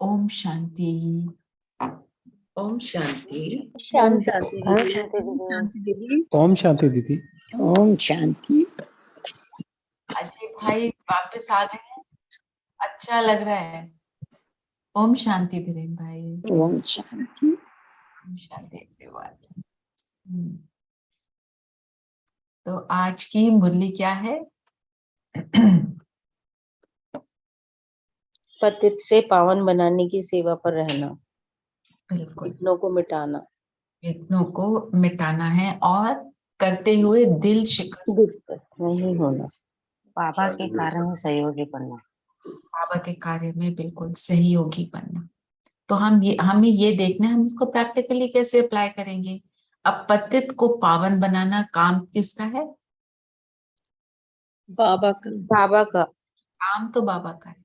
ओम शांति। ओम शांति। ओम शांति ओम दीदी। ओम शांति दीदी। ओम शांति। अजय भाई वापस आ गए हैं, अच्छा लग रहा है। ओम शांति धीरेन भाई। ओम शांति। ओम शांति एवरीवन। तो आज की मुरली क्या है? पतित से पावन बनाने की सेवा पर रहना, बिल्कुल, विघ्नों को मिटाना, विघ्नों को मिटाना है और करते हुए दिल शिकस्त नहीं होना, बाबा के कार्य में सहयोगी बनना, बाबा के कार्य में बिल्कुल सहयोगी बनना। तो हमें ये देखना है हम इसको प्रैक्टिकली कैसे अप्लाई करेंगे। अब पतित को पावन बनाना काम किसका है? बाबा का काम तो बाबा का है,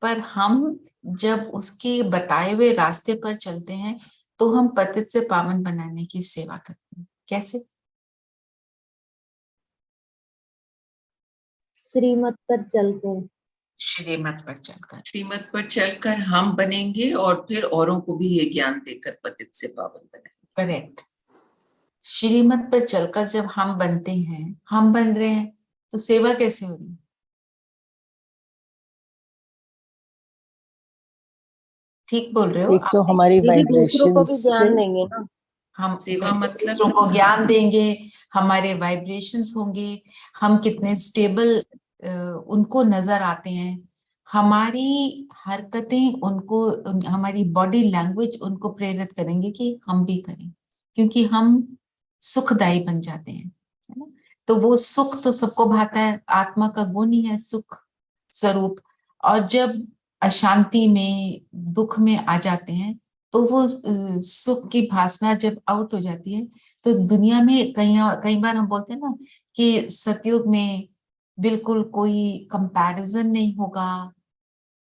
पर हम जब उसके बताए हुए रास्ते पर चलते हैं तो हम पतित से पावन बनाने की सेवा करते हैं। कैसे? श्रीमत पर चलकर। श्रीमत पर चलकर। श्रीमत पर चलकर हम बनेंगे और फिर औरों को भी ये ज्ञान देकर पतित से पावन बनेंगे। करेक्ट। श्रीमत पर चलकर जब हम बनते हैं, हम बन रहे हैं, तो सेवा कैसे हो रही है? ठीक बोल रहे हो? एक तो हमारी दूसरों को भी वाइब्रेशन ज्ञान देंगे ना। हम सेवा मतलब दूसरों को ज्ञान देंगे, हमारे वाइब्रेशंस होंगे, हम कितने स्टेबल उनको नजर आते हैं, हमारी हरकतें उनको, हमारी बॉडी लैंग्वेज उनको प्रेरित करेंगे कि हम भी करें, क्योंकि हम सुखदायी बन जाते हैं, है ना? तो वो सुख तो सबको भाता है, आत्मा का गुण ही है सुख स्वरूप। और जब अशांति में, दुख में आ जाते हैं तो वो सुख की भासना जब आउट हो जाती है तो दुनिया में कई बार हम बोलते हैं ना कि सतयुग में बिल्कुल कोई कंपैरिजन नहीं होगा,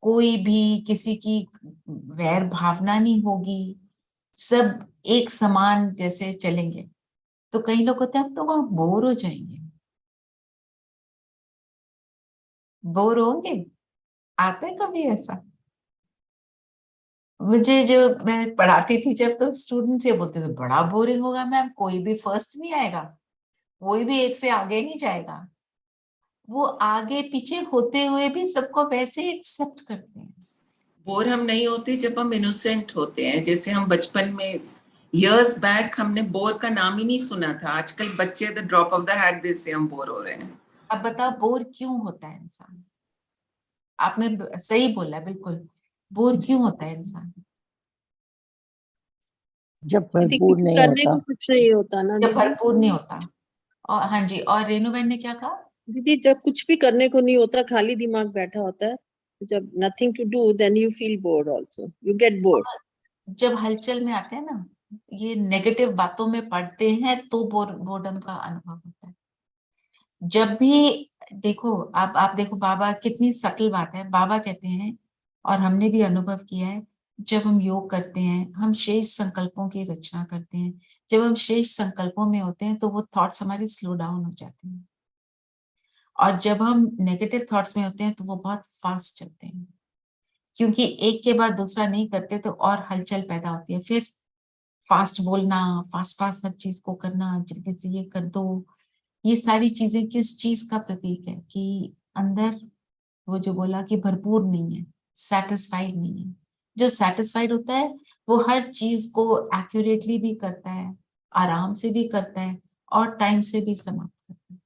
कोई भी किसी की वैर भावना नहीं होगी, सब एक समान जैसे चलेंगे। तो कई लोग होते हैं हम तो वहां बोर हो जाएंगे। बोर होंगे? आता है कभी ऐसा? मुझे जो मैं पढ़ाती थी जब, तो स्टूडेंट्स ये बोलते थे बड़ा बोरिंग होगा मैम, कोई भी फर्स्ट नहीं आएगा, कोई भी एक से आगे नहीं जाएगा। वो आगे पीछे होते हुए भी सबको वैसे एक्सेप्ट करते हैं। बोर हम नहीं होते जब हम इनोसेंट होते हैं। जैसे हम बचपन में इयर्स बैक हमने बोर का नाम ही नहीं सुना था, आजकल बच्चे the drop of the hat से हम बोर हो रहे हैं। अब बताओ बोर क्यों होता है इंसान? आपने सही बोला, बिल्कुल। बोर क्यों होता है इंसान? जब भरपूर नहीं करने होता। को कुछ नहीं होता ना जब दीदी। भरपूर नहीं होता। और हाँ जी, और रेणु बहन ने क्या कहा? दीदी जब कुछ भी करने को नहीं होता, खाली दिमाग बैठा होता है, जब nothing to do then you feel bored also, you get bored. जब हलचल में आते हैं ना, ये नेगेटिव बातों में पढ़ते हैं तो बोर्डम का अनुभव होता है। जब भी देखो, आप देखो बाबा, कितनी सटल बात है। बाबा कहते हैं और हमने भी अनुभव किया है, जब हम योग करते हैं, हम शेष संकल्पों की रचना करते हैं, जब हम शेष संकल्पों में होते हैं तो वो थॉट्स हमारे स्लो डाउन हो जाते हैं, और जब हम नेगेटिव थॉट्स में होते हैं तो वो बहुत फास्ट चलते हैं, क्योंकि एक के बाद दूसरा नहीं करते तो और हलचल पैदा होती है। फिर फास्ट बोलना, फास्ट फास्ट हर चीज को करना, जल्दी से ये कर दो, ये सारी चीजें किस चीज का प्रतीक है? कि अंदर वो जो बोला कि भरपूर नहीं है, सेटिस्फाइड नहीं है। जो सेटिस्फाइड होता है वो हर चीज को एक्यूरेटली भी करता है, आराम से भी करता है और टाइम से भी समाप्त करता है।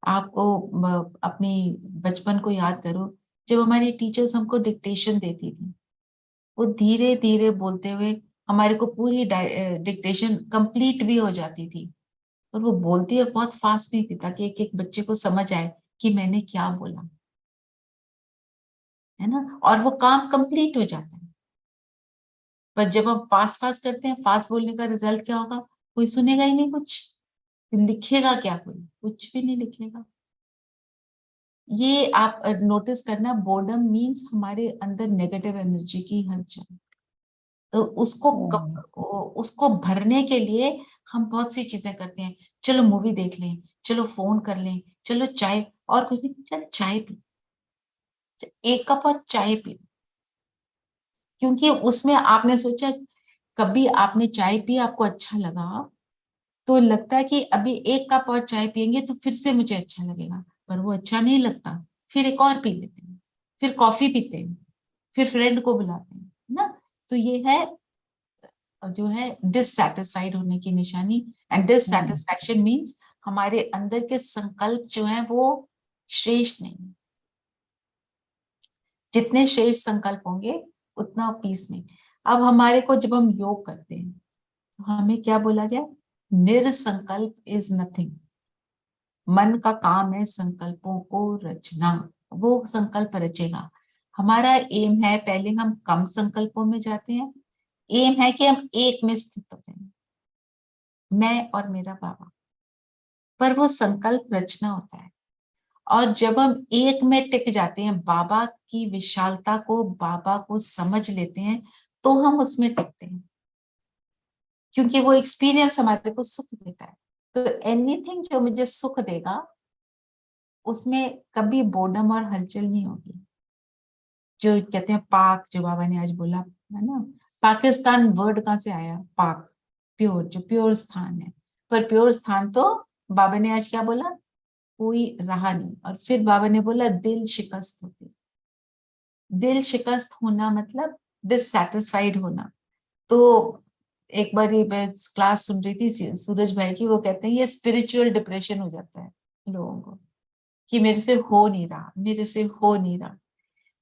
आपको अपनी बचपन को याद करो, जब हमारी टीचर्स हमको डिक्टेशन देती थी, वो धीरे धीरे बोलते हुए हमारे को पूरी डिक्टेशन कंप्लीट भी हो जाती थी, और वो बोलती है बहुत फास्ट नहीं थी ताकि एक एक बच्चे को समझ आए कि मैंने क्या बोला, है ना, और वो काम कंप्लीट हो जाता है। पर जब हम फास्ट फास्ट करते हैं, फास्ट बोलने का रिजल्ट क्या होगा? कोई सुनेगा ही नहीं कुछ, लिखेगा क्या? कोई कुछ भी नहीं लिखेगा। ये आप नोटिस करना, बोर्डम मीन्स हमारे अंदर नेगेटिव एनर्जी की हलचल। तो उसको भरने के लिए हम बहुत सी चीजें करते हैं। चलो मूवी देख लें, चलो फोन कर लें, चलो चाय, और कुछ नहीं, चल चाय पी, 1 कप और चाय पी लो, क्योंकि उसमें आपने सोचा, कभी आपने चाय पी, आपको अच्छा लगा, तो लगता है कि अभी 1 कप और चाय पियेंगे तो फिर से मुझे अच्छा लगेगा, पर वो अच्छा नहीं लगता, फिर एक और पी लेते हैं, फिर कॉफी पीते हैं, फिर फ्रेंड को बुलाते हैं ना। तो ये है जो है डिससैटिस्फाइड होने की निशानी। एंड डिससैटिस्फैक्शन मीन्स हमारे अंदर के संकल्प जो है वो श्रेष्ठ नहीं। जितने श्रेष्ठ संकल्प होंगे उतना पीस में। अब हमारे को जब हम योग करते हैं तो हमें क्या बोला गया? निरसंकल्प इज नथिंग। मन का काम है संकल्पों को रचना, वो संकल्प रचेगा। हमारा एम है, पहले हम कम संकल्पों में जाते हैं, एम है कि हम एक में स्थित हो जाएं, मैं और मेरा बाबा। पर वो संकल्प रचना होता है, और जब हम एक में टिक जाते हैं, बाबा की विशालता को, बाबा को समझ लेते हैं, तो हम उसमें टिकते हैं, क्योंकि वो एक्सपीरियंस हमारे को सुख देता है। तो एनीथिंग जो मुझे सुख देगा उसमें कभी बोर्डम और हलचल नहीं होगी। जो कहते हैं पाक, जो बाबा ने आज बोला है ना, पाकिस्तान वर्ड कहाँ से आया? पाक, प्योर, जो प्योर स्थान है। पर प्योर स्थान तो बाबा ने आज क्या बोला? कोई रहा नहीं। और फिर बाबा ने बोला दिल शिकस्त होती। दिल शिकस्त होना मतलब डिससैटिस्फाइड होना। तो एक बार ये मैं क्लास सुन रही थी सूरज भाई की, वो कहते हैं ये स्पिरिचुअल डिप्रेशन हो जाता है लोगों को, कि मेरे से हो नहीं रहा, मेरे से हो नहीं रहा।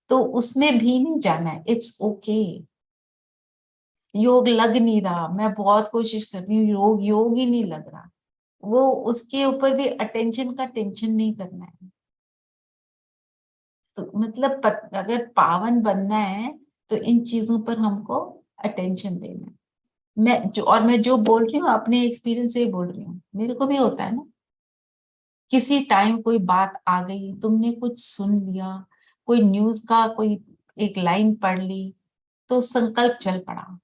तो उसमें भी नहीं जाना है, इट्स ओके। योग लग नहीं रहा, मैं बहुत कोशिश कर रही हूँ, योग ही नहीं लग रहा, वो उसके ऊपर भी अटेंशन का टेंशन नहीं करना है। तो मतलब अगर पावन बनना है तो इन चीजों पर हमको अटेंशन देना है। मैं जो बोल रही हूँ अपने एक्सपीरियंस से बोल रही हूँ, मेरे को भी होता है ना, किसी टाइम कोई बात आ गई, तुमने कुछ सुन लिया, कोई न्यूज का कोई एक लाइन पढ़ ली, तो संकल्प चल पड़ा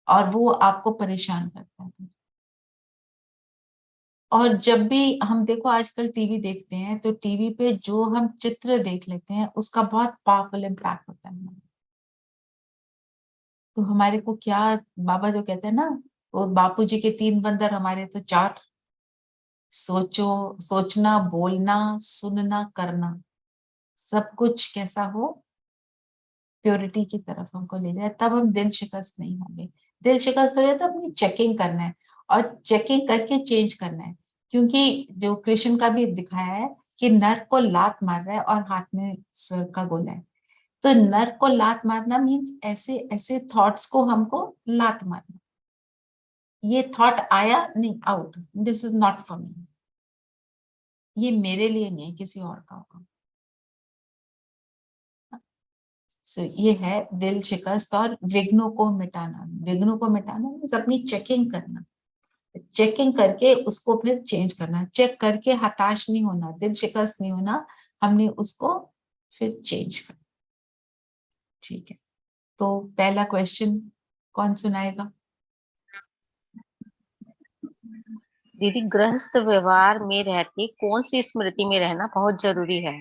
और वो आपको परेशान करता है। और जब भी हम देखो आजकल टीवी देखते हैं, तो टीवी पे जो हम चित्र देख लेते हैं उसका बहुत पावरफुल इम्पैक्ट होता है। तो हमारे को क्या, बाबा जो कहते हैं ना, वो बापूजी के 3 बंदर, हमारे तो 4। सोचो, सोचना, बोलना, सुनना, करना, सब कुछ कैसा हो, प्योरिटी की तरफ हमको ले जाए, तब हम दिल शिकस्त नहीं होंगे। दिल शिकस्त हो रहे तो अपनी चेकिंग करना है, और चेकिंग करके चेंज करना है। क्योंकि जो कृष्ण का भी दिखाया है कि नर को लात मार रहा है और हाथ में स्वर्ग का गोला है। तो नर को लात मारना मीन्स ऐसे ऐसे थॉट्स को हमको लात मारना। ये थॉट आया, नहीं, out, this is not for me, ये मेरे लिए नहीं है, किसी और का होगा। ये है दिल शिकस्त और विघ्नों को मिटाना। विघ्नों को मिटाना मीन्स अपनी चेकिंग करना, चेकिंग करके उसको फिर चेंज करना, चेक करके हताश नहीं होना, दिल शिकस्त नहीं होना, हमने उसको फिर चेंज करना। ठीक है, तो पहला क्वेश्चन कौन सुनाएगा? दीदी, गृहस्थ व्यवहार में रहते कौन सी स्मृति में रहना बहुत जरूरी है?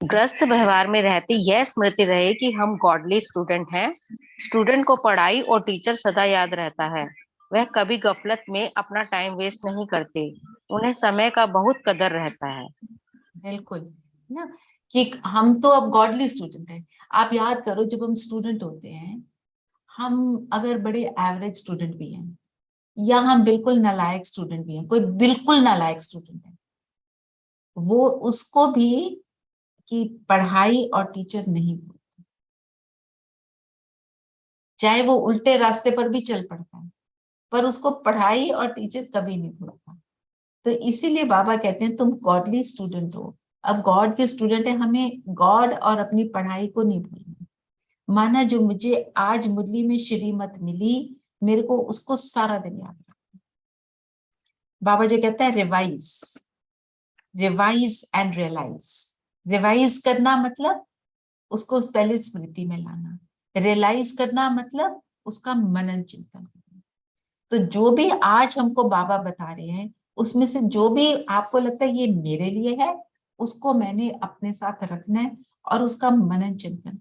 गृहस्थ व्यवहार में रहते यह स्मृति रहे कि हम गॉडली स्टूडेंट हैं। स्टूडेंट को पढ़ाई और टीचर सदा याद रहता है। वह कभी गफलत में अपना टाइम वेस्ट नहीं करते। उन्हें समय का बहुत कदर रहता है। बिल्कुल ना, कि हम तो अब गॉडली स्टूडेंट हैं। आप याद करो, जब हम स्टूडेंट होते हैं, हम अगर बड़े एवरेज स्टूडेंट भी हैं, या हम बिल्कुल नालायक स्टूडेंट भी हैं, कोई बिल्कुल नालायक स्टूडेंट है, वो उसको भी कि पढ़ाई और टीचर नहीं भूलते, चाहे वो उल्टे रास्ते पर भी चल पड़ता है, पर उसको पढ़ाई और टीचर कभी नहीं भूलता। तो इसीलिए बाबा कहते हैं तुम गॉडली स्टूडेंट हो। अब गॉड के स्टूडेंट है, हमें गॉड और अपनी पढ़ाई को नहीं भूलना। माना जो मुझे आज मुरली में श्रीमत मिली, मेरे को उसको सारा दिन याद रखना। बाबा जी कहता है revise, revise and realise. Revise करना मतलब उसको पहले स्मृति में लाना, रियलाइज करना मतलब उसका मनन चिंतन करना। तो जो भी आज हमको बाबा बता रहे हैं, उसमें से जो भी आपको लगता है ये मेरे लिए है, उसको मैंने अपने साथ रखना है और उसका मनन चिंतन।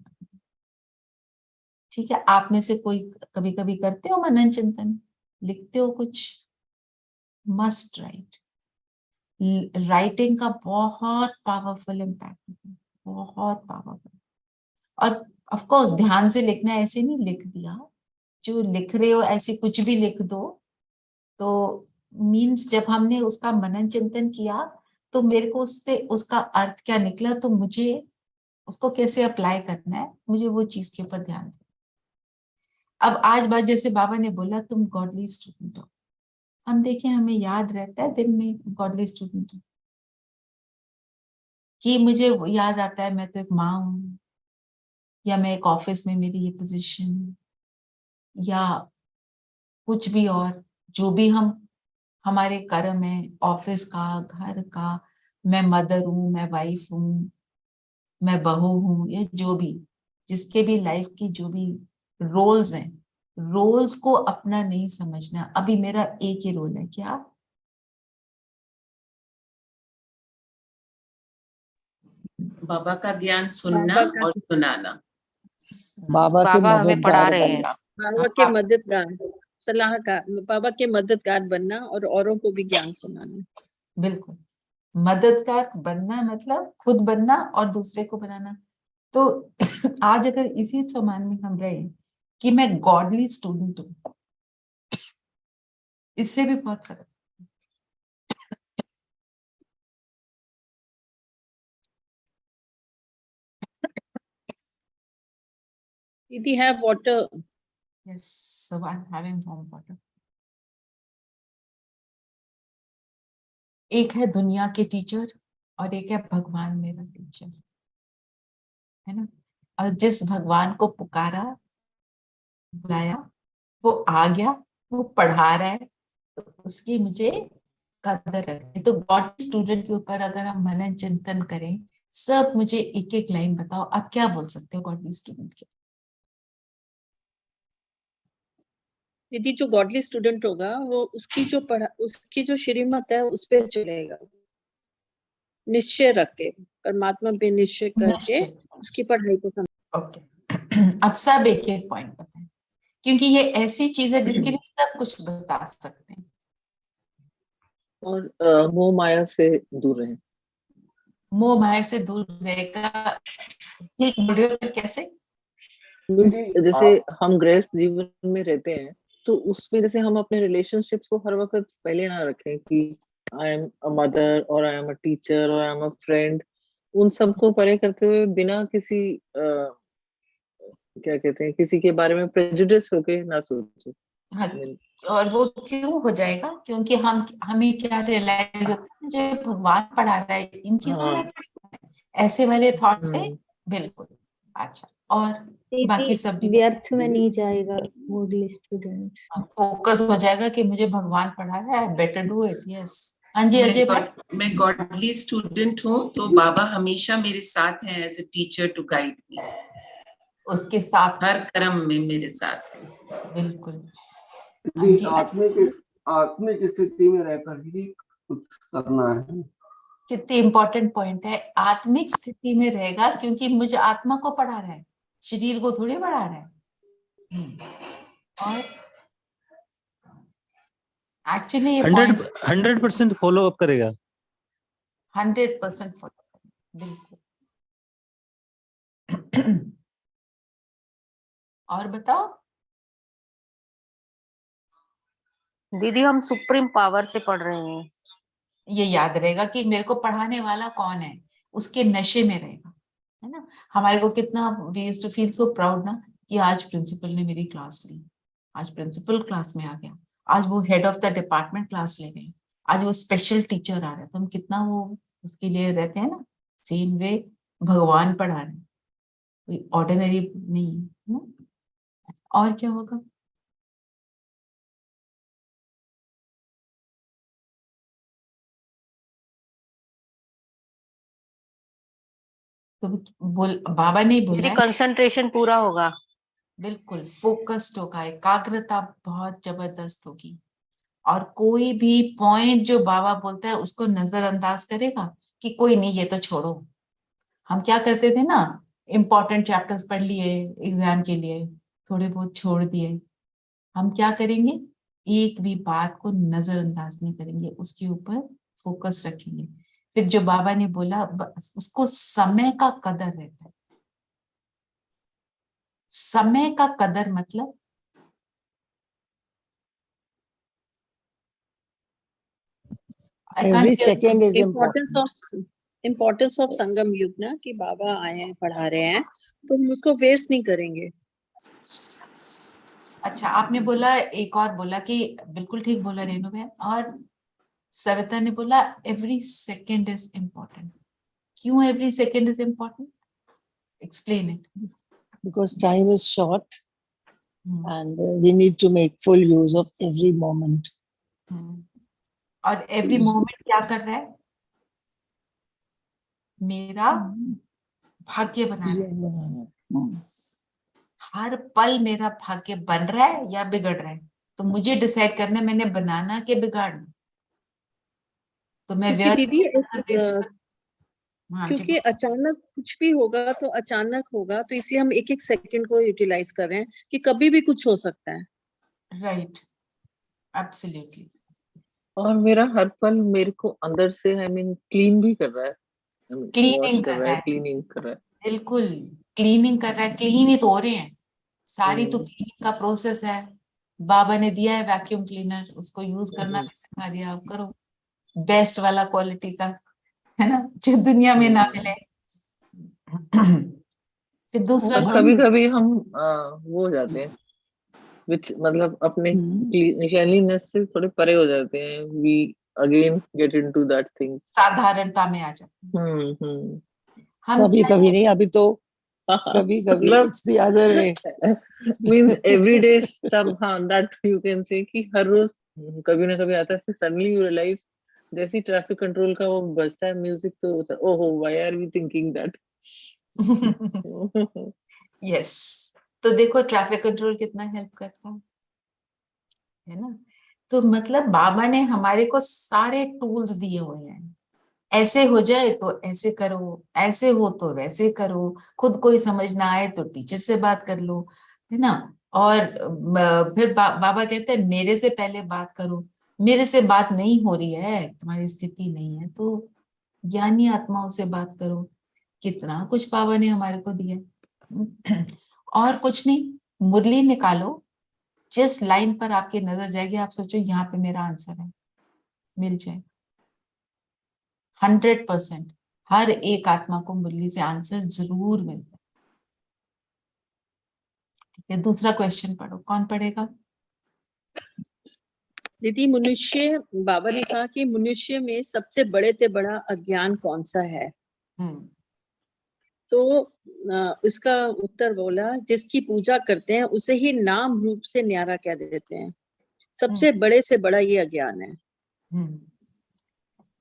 ठीक है, आप में से कोई कभी कभी करते हो मनन चिंतन, लिखते हो कुछ? Must write. राइटिंग का बहुत पावरफुल इम्पैक्ट होता है, बहुत पावरफुल। और ऑफ कोर्स ध्यान से लिखना, ऐसे नहीं लिख दिया, जो लिख रहे हो ऐसे कुछ भी लिख दो, तो मीन्स जब हमने उसका मनन चिंतन किया तो मेरे को उससे उसका अर्थ क्या निकला, तो मुझे उसको कैसे अप्लाई करना है, मुझे वो चीज के ऊपर ध्यान देना। अब आज बात, जैसे बाबा ने बोला तुम गॉडली स्टूडेंट हो, हम देखें हमें याद रहता है दिन में गॉडली स्टूडेंट हो, कि मुझे याद आता है मैं तो एक माँ हूँ, या मैं एक ऑफिस में मेरी ये पोजीशन, या कुछ भी और जो भी हम हमारे कर्म है, ऑफिस का, घर का, मैं मदर हूँ, मैं वाइफ हूँ, मैं बहू हूँ, या जो भी जिसके भी लाइफ की जो भी रोल्स हैं, रोल्स को अपना नहीं समझना। अभी मेरा एक ही रोल है, क्या? बाबा का ज्ञान सुनना और सुनाना। बाबा के बाबा हमें पढ़ा मददगार रहे हैं। बनना। बाबा के मददगार, सलाहकार, बाबा के मददगार बनना और औरों को भी ज्ञान सुनाना। बिल्कुल, मददगार बनना मतलब खुद बनना और दूसरे को बनाना। तो आज अगर इसी सम्मान में हम रहे कि मैं गॉडली स्टूडेंट हूँ, इससे भी बहुत फर्क। दीदी have water. Yes, so I'm having warm water. एक है दुनिया के टीचर और एक है भगवान मेरा टीचर, है ना? और जिस भगवान को पुकारा, बुलाया, वो आ गया, वो पढ़ा रहा है, तो उसकी मुझे कदर रखनी। तो गॉड स्टूडेंट के ऊपर अगर हम मनन चिंतन करें, सब मुझे एक एक लाइन बताओ, आप क्या बोल सकते हो गॉडली स्टूडेंट के? दीदी जो गॉडली स्टूडेंट होगा वो उसकी जो श्रीमत है उस पे चलेगा, निश्चय रख के, परमात्मा पे निश्चय करके उसकी पढ़ाई को समझ। ओके, अब सब एक एक पॉइंट बताएं, क्योंकि ये ऐसी चीज है जिसके लिए सब कुछ बता सकते हैं। और मोह माया से दूर रहें। मोह माया से दूर रहेगा, ठीक बोल रहे हो, पर कैसे? जैसे हम गृहस्थ जीवन में रहते हैं तो उसमें जैसे हम अपने रिलेशनशिप्स को हर वक्त पहले ना रखें कि आई एम अ मदर और आई एम अ टीचर और आई एम अ फ्रेंड, उन सबको परे करते हुए बिना किसी क्या कहते हैं, किसी के बारे में प्रेजुडिस होके ना सोचे। हाँ, और वो क्यों हो जाएगा? क्योंकि हमें क्या रियलाइज होता है, मुझे भगवान पढ़ा रहा है, इन चीजों में ऐसे वाले थॉट से। बिल्कुल। अच्छा, और बाकी सब भी व्यर्थ में नहीं जाएगा गॉडली स्टूडेंट। फोकस हो जाएगा कि मुझे भगवान पढ़ा रहा है, बेटर डू इट। यस, हाँ जी अजय भाई। मैं गॉडली स्टूडेंट हूँ तो बाबा हमेशा मेरे साथ हैं as a teacher to guide me, उसके साथ हर कर्म में मेरे साथ है। बिल्कुल। हाँ जी, आत्मिक स्थिति में रहकर ही कुछ करना है। कितनी इंपॉर्टेंट पॉइंट है, आत्मिक स्थिति में रहेगा, क्योंकि मुझे आत्मा को पढ़ा रहा है, शरीर को थोड़ी पढ़ा रहा है। और एक्चुअली ये 100% फॉलो अप करेगा, 100% फॉलो, बिल्कुल। और बताओ दीदी, हम सुप्रीम पावर से पढ़ रहे हैं। ये याद रहेगा कि मेरे को पढ़ाने वाला कौन है, उसके नशे में रहेगा, है ना? हमारे को कितना we used to feel so proud ना, कि आज प्रिंसिपल ने मेरी क्लास ली, आज प्रिंसिपल क्लास में आ गया, आज वो head of the department class ले गए, आज वो स्पेशल टीचर आ रहा है, तो हम कितना वो उसके लिए रहते हैं ना। सेम वे भगवान पढ़ा रहे हैं, कोई ऑर्डिनरी नहीं है ना? और क्या होगा? तो बाबा ने बोला है, कंसंट्रेशन पूरा होगा, बिल्कुल फोकस्ड होगा, एकाग्रता बहुत जबरदस्त होगी, और कोई भी पॉइंट जो बाबा बोलता है उसको नजरअंदाज करेगा कि कोई नहीं, ये तो छोड़ो, हम क्या करते थे ना, इम्पोर्टेंट चैप्टर्स पढ़ लिए एग्जाम के लिए, थोड़े बहुत छोड़ दिए। हम क्या करेंगे, एक भी बात को नजरअंदाज नहीं करेंगे, उसके ऊपर फोकस रखेंगे। फिर जो बाबा ने बोला, उसको समय का कदर रहता है। समय का कदर मतलब every second is important. Importance of Sangam युग ना, कि बाबा आए हैं पढ़ा रहे हैं तो हम उसको वेस्ट नहीं करेंगे। अच्छा, आपने बोला, एक और बोला कि बिल्कुल ठीक बोला रेणु बहन, और सविता ने बोला एवरी सेकेंड इज इम्पोर्टेंट। क्यों every second is important? Explain it. Because time is short and we need to make full use of every moment. और एवरी मोमेंट क्या कर रहा है? मेरा भाग्य बना रहा है। हर पल मेरा भाग्य बन रहा है या बिगड़ रहा है, तो मुझे डिसाइड करना है मैंने बनाना कि बिगाड़ना। तो मैं दीदी हाँ, क्योंकि अचानक कुछ भी होगा तो अचानक होगा, तो इसलिए हम एक एक सेकंड को यूटिलाइज कर रहे हैं कि कभी भी कुछ हो सकता है। Right, absolutely. और मेरा हर पल मेरे को अंदर से क्लीन भी कर रहा है, क्लीनिंग कर रहा है, क्लीनिंग कर रहा है, बिल्कुल क्लीनिंग कर रहा है। क्लीन ही तो हो रहे हैं, सारी तो क्लीनिंग का प्रोसेस है। बाबा ने दिया है वैक्यूम क्लीनर, उसको यूज करना भी सिखा दिया, आप करो बेस्ट वाला क्वालिटी का, है ना, जो दुनिया में ना मिले। फिर दूसरा, कभी कभी हम वो हो जाते हैं मतलब अपने क्लीनलीनेस से थोड़े परे हो जाते हैं, we again get into that thing, साधारणता में आ जाते हैं। हम कभी कभी नहीं, अभी तो कभी कभी it's the other way, means everyday somehow that you can say कि हर रोज कभी ना कभी आता है, फिर सडनली यू रियलाइज जैसे ट्रैफिक कंट्रोल का वो बजता है म्यूजिक, तो होता है ओहो why are we thinking that. Yes, तो देखो ट्रैफिक कंट्रोल कितना हेल्प करता है ना। तो मतलब बाबा ने हमारे को सारे टूल्स दिए हुए हैं, ऐसे हो जाए तो ऐसे करो, ऐसे हो तो वैसे करो, खुद कोई समझ ना आए तो टीचर से बात कर लो, है ना। और फिर बाबा कहते हैं मेरे से पहले बात करो। मेरे से बात नहीं हो रही है, तुम्हारी स्थिति नहीं है, तो ज्ञानी आत्माओं से बात करो। कितना कुछ बाबा ने हमारे को दिया। और कुछ नहीं, मुरली निकालो, जिस लाइन पर आपकी नजर जाएगी आप सोचो यहाँ पे मेरा आंसर है, मिल जाए। 100% हर एक आत्मा को मुरली से आंसर जरूर मिलता है। ठीक है, दूसरा क्वेश्चन पढ़ो, कौन पढ़ेगा? दीदी, मनुष्य, बाबा ने कहा कि मनुष्य में सबसे बड़े से बड़ा अज्ञान कौन सा है? तो इसका उत्तर बोला, जिसकी पूजा करते हैं उसे ही नाम रूप से न्यारा कह देते हैं। सबसे बड़े से बड़ा ये अज्ञान है।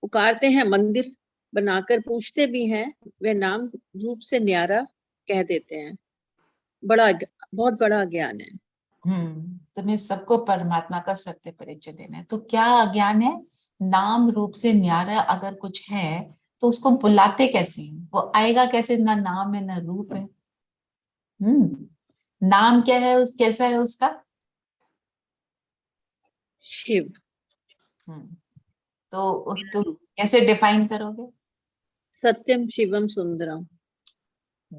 पुकारते हैं, मंदिर बनाकर पूछते भी हैं, वे नाम रूप से न्यारा कह देते हैं। बहुत बड़ा अज्ञान है। तुम्हें सबको परमात्मा का सत्य परिचय देना है, तो क्या अज्ञान है? नाम रूप से न्यारा अगर कुछ है तो उसको बुलाते कैसे हैं? वो आएगा कैसे? ना नाम है ना रूप है। नाम क्या है, कैसा है उसका? शिव। तो उसको कैसे डिफाइन करोगे? सत्यम शिवम सुंदरम,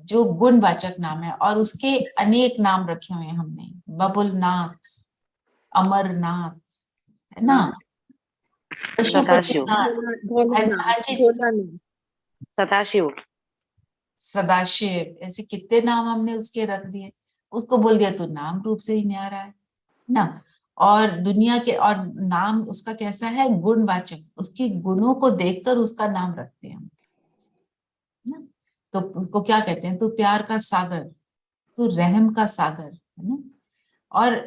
जो गुणवाचक नाम है, और उसके अनेक नाम रखे हुए हैं हमने, बबुलनाथ, अमरनाथ, है ना, सदाशिव, सदाशिव, सदाशिव, ऐसे कितने नाम हमने उसके रख दिए। उसको बोल दिया तो नाम रूप से ही न्यारा है ना। और दुनिया के, और नाम उसका कैसा है? गुणवाचक, उसके गुणों को देखकर उसका नाम रखते हैं हम ना। तो उसको क्या कहते हैं? तू प्यार का सागर, तू रहम का सागर, है ना। और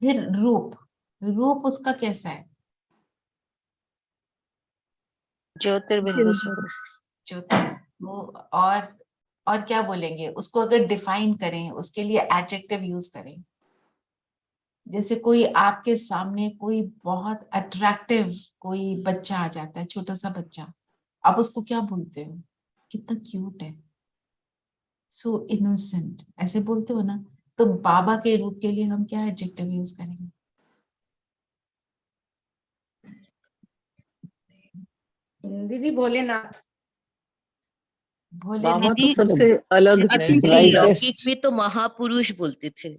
फिर रूप, रूप उसका कैसा है? ज्योतिर्बिंदु स्वरूप, वो, और क्या बोलेंगे उसको? अगर डिफाइन करें, उसके लिए एडजेक्टिव यूज करें, जैसे कोई आपके सामने कोई बहुत अट्रैक्टिव कोई बच्चा आ जाता है, छोटा सा बच्चा, आप उसको क्या बोलते हो? कितना क्यूट है, सो इनोसेंट, ऐसे बोलते हो ना, तो बाबा के रूप के लिए हम क्या एडजेक्टिव यूज करेंगे? दीदी भोलेनाथ। बाबा तो भोलेनाथ सबसे अलग है, अति brightest- लौकिक में तो महापुरुष बोलते थे।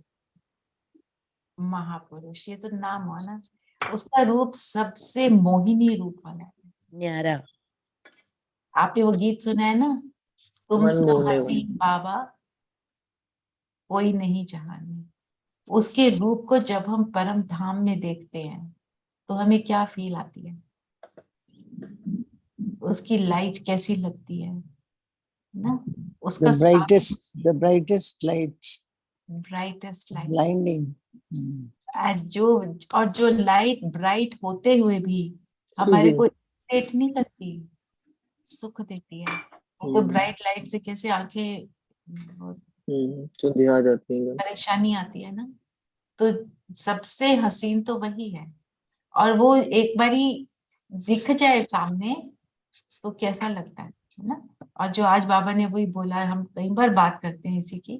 महापुरुष, ये तो नाम हुआ ना, उसका रूप सबसे मोहिनी रूप वाला है। न्यारा। आपने वो गीत सुना है ना, तुम मन सा मोहने हसीन बाबा कोई नहीं जहान में। उसके रूप को जब हम परम धाम में देखते हैं तो हमें क्या फील आती है, उसकी लाइट कैसी लगती है ना, उसका the brightest lights, brightest light, blinding. जो लाइट ब्राइट होते हुए भी हमारे को इरिटेट नहीं करती, सुख देती है। तो ब्राइट लाइट से कैसे आंखें चुंधी आ जाती है, परेशानी आती है ना, तो सबसे हसीन तो वही है। और वो एक बारी दिख जाए सामने तो कैसा लगता है ना। और जो आज बाबा ने वही बोला, हम कई बार बात करते हैं इसी की,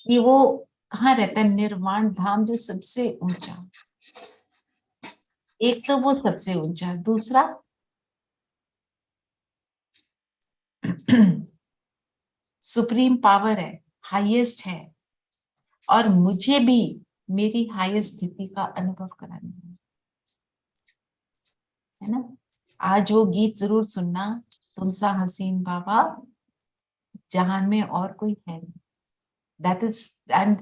कि वो कहाँ रहता है, निर्वाण धाम जो सबसे ऊंचा। एक तो वो सबसे ऊंचा, दूसरा सुप्रीम पावर है, हाईएस्ट है, और मुझे भी मेरी हाईएस्ट स्थिति का अनुभव कराना है ना। आज वो गीत जरूर सुनना, तुम सा हसीन बाबा जहान में और कोई है नहीं। दैट इज, एंड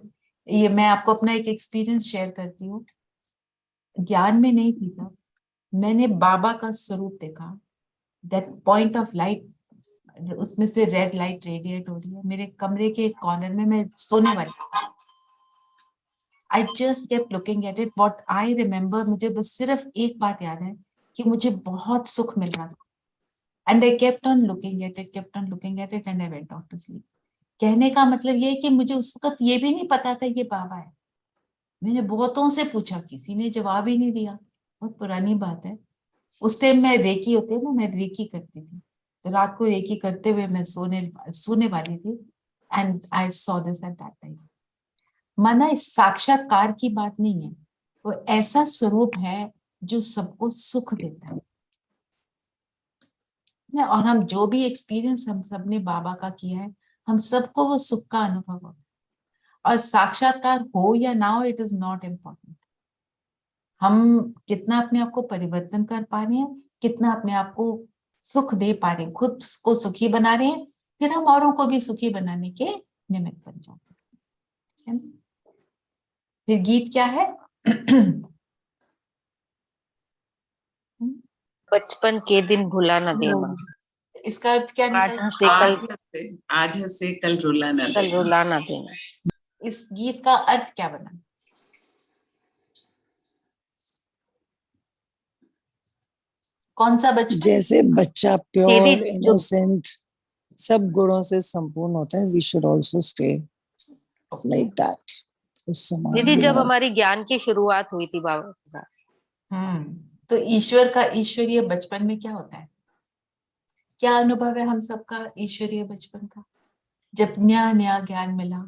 ये मैं आपको अपना एक एक्सपीरियंस शेयर करती हूँ। ज्ञान में नहीं थी तब, मैंने बाबा का स्वरूप देखा, दैट पॉइंट ऑफ लाइट, उसमें से रेड लाइट रेडिएट हो रही है मेरे कमरे के कॉर्नर में, मैं सोने वाली। I just kept looking at it. What I remember, मुझे बस सिर्फ एक बात याद है कि मुझे बहुत सुख मिल रहा था। And I kept on looking at it, and I went off to sleep. कहने का मतलब ये है कि मुझे उस वक्त ये भी नहीं पता था ये बाबा है। मैंने बहुतों से पूछा, किसी ने जवाब ही नहीं दिया। बहुत पुरानी बात है। उस टाइम मैं रेकी होती है ना, मैं रेकी करती थी, तो रात को रेकी करते हुए मैं सोने वाली थी। And I saw this at that time. माना इस साक्षात्कार की बात नहीं है, वो ऐसा स्वरूप है जो सबको सुख देता है। और हम जो भी एक्सपीरियंस हम सब ने बाबा का किया है, हम सबको वो सुख का अनुभव होता है। और साक्षात्कार हो या ना हो, इट इज नॉट इम्पोर्टेंट। हम कितना अपने आप को परिवर्तन कर पा रहे हैं, कितना अपने आप को सुख दे पा रहे हैं, खुद को सुखी बना रहे हैं, फिर हम औरों को भी सुखी बनाने के निमित्त बन जाते हैं। फिर गीत क्या है? बचपन के दिन भुला न देना। इसका अर्थ क्या निकला? आज हंसे कल रुला न देना। कल रुला न देना। इस गीत का अर्थ क्या बना? कौन सा बचपन? जैसे बच्चा प्योर इनोसेंट सब गुणों से संपूर्ण होता है, we should also stay like that. दीदी जब हमारी ज्ञान की शुरुआत हुई थी बाबा के साथ, तो ईश्वर का ईश्वरीय बचपन में क्या होता है? क्या अनुभव है हम सबका ईश्वरीय बचपन का? जब नया नया ज्ञान मिला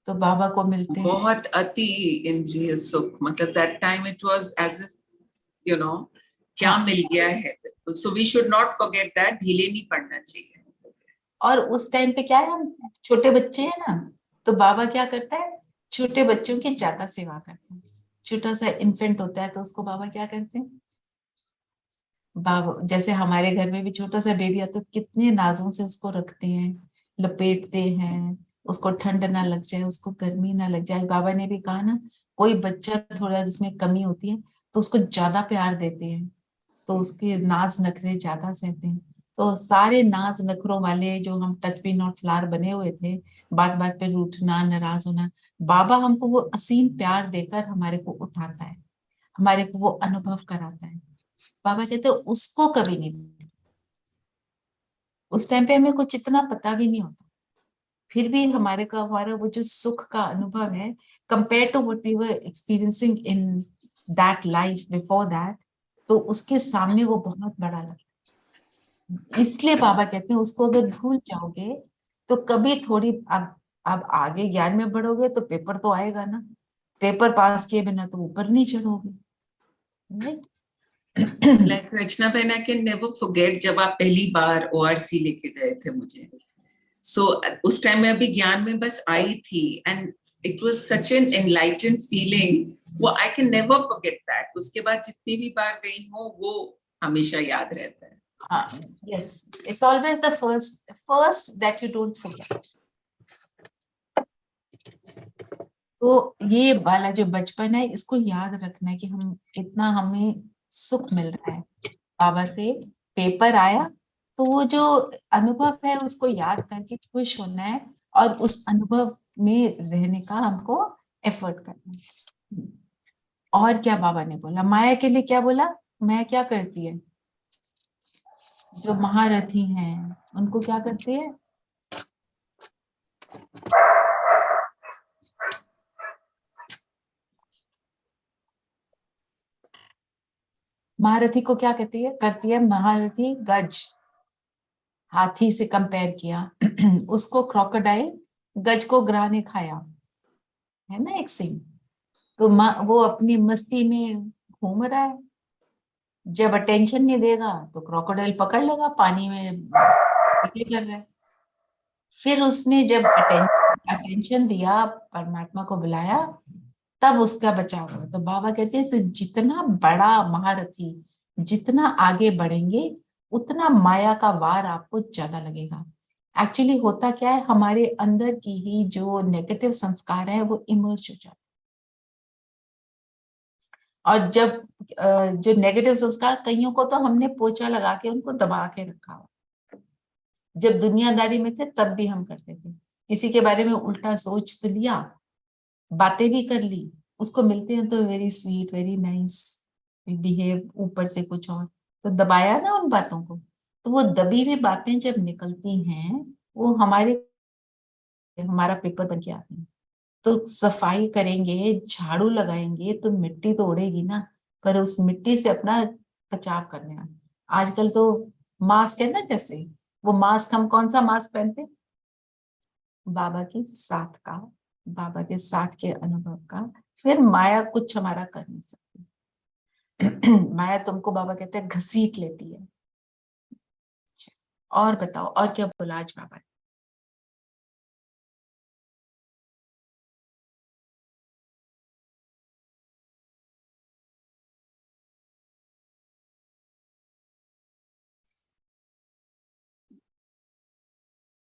तो बाबा को मिलते हैं, बहुत अति इंद्रिय सुख, मतलब that time it was as if you know क्या मिल गया है। So we should not forget that, ढीले नहीं पड़ना चाहिए। और उस टाइम पे क्या है, हम छोटे बच्चे हैं ना, तो बाबा क्या करता है, छोटे बच्चों की ज्यादा सेवा करते हैं। छोटा सा इन्फेंट होता है तो उसको बाबा क्या करते हैं, बाबा जैसे हमारे घर में भी छोटा सा बेबी आता है तो कितने नाजों से उसको रखते हैं, लपेटते हैं, उसको ठंड ना लग जाए, उसको गर्मी ना लग जाए। बाबा ने भी कहा ना, कोई बच्चा थोड़ा जिसमें कमी होती है तो उसको ज्यादा प्यार देते हैं, तो उसके नाज नखरे ज्यादा सहते हैं। तो सारे नाज नखरों वाले जो हम टच मी नॉट फ्लावर बने हुए थे, बात बात पे रूठना, नाराज होना, बाबा हमको वो असीम प्यार देकर हमारे को उठाता है, हमारे को वो अनुभव कराता है। बाबा कहते हैं उसको कभी नहीं, उस टाइम पे हमें कुछ इतना पता भी नहीं होता, फिर भी हमारे को हमारा वो जो सुख का अनुभव है, compare to what we were experiencing in that life before that, तो उसके सामने वो बहुत बड़ा लगता है। इसलिए बाबा कहते हैं उसको अगर भूल जाओगे तो कभी थोड़ी अब आगे ज्ञान में बढ़ोगे तो पेपर तो आएगा ना, पेपर पास किए बिना तो ऊपर नहीं चढ़ोगे, राइट? लाइक रचना बहन, आई कैन नेवर फॉरगेट जब आप पहली बार ओआरसी लेके गए थे मुझे, सो उस टाइम में अभी ज्ञान में बस आई थी, and it was such an enlightened feeling, वो I can never forget that. उसके बाद जितनी भी बार गई हूँ वो हमेशा याद रहता है। Yes, it's always the first that you don't forget. तो ये वाला जो बचपन है इसको याद रखना है कि हम कितना हमें सुख मिल रहा है बाबा से। पेपर आया तो वो जो अनुभव है उसको याद करके खुश होना है और उस अनुभव में रहने का हमको एफर्ट करना है। और क्या बाबा ने बोला माया के लिए, क्या बोला? माया क्या करती है? जो महारथी हैं उनको क्या करती है? महारथी को क्या कहती है? करती है महारथी गज, हाथी से कंपेयर किया उसको क्रोकोडाइल, गज को ग्राह ने खाया, है ना एक सीन। तो वो अपनी मस्ती में घूम रहा है, जब अटेंशन नहीं देगा तो क्रोकोडाइल पकड़ लेगा, पानी में कर रहा है। फिर उसने जब अटेंशन दिया, परमात्मा को बुलाया, तब उसका बचाव हुआ। तो बाबा कहते हैं तो जितना बड़ा महारथी, जितना आगे बढ़ेंगे उतना माया का वार आपको ज्यादा लगेगा। एक्चुअली होता क्या है, हमारे अंदर की ही जो नेगेटिव संस्कार है वो इमर्ज हो जाते, और जब जो नेगेटिव संस्कार, कईयों को तो हमने पोछा लगा के उनको दबा के रखा हुआ, जब दुनियादारी में थे तब भी हम करते थे। किसी के बारे में उल्टा सोच तो लिया, बातें भी कर ली, उसको मिलते हैं तो very sweet, very nice behave, ऊपर से कुछ और, तो दबाया ना उन बातों को। तो वो दबी हुई बातें जब निकलती हैं वो हमारा पेपर बन के आती हैं। तो सफाई करेंगे, झाड़ू लगाएंगे तो मिट्टी तो उड़ेगी ना, पर उस मिट्टी से अपना बचाव करने हैं। आजकल तो मास्क है ना, जैसे वो मास्क, हम कौन सा मास्क पहनते? बाबा के साथ का, बाबा के साथ के अनुभव का। फिर माया कुछ हमारा कर नहीं सकती माया तुमको बाबा कहते हैं घसीट लेती है। और बताओ, और क्या बोला आज बाबा ने?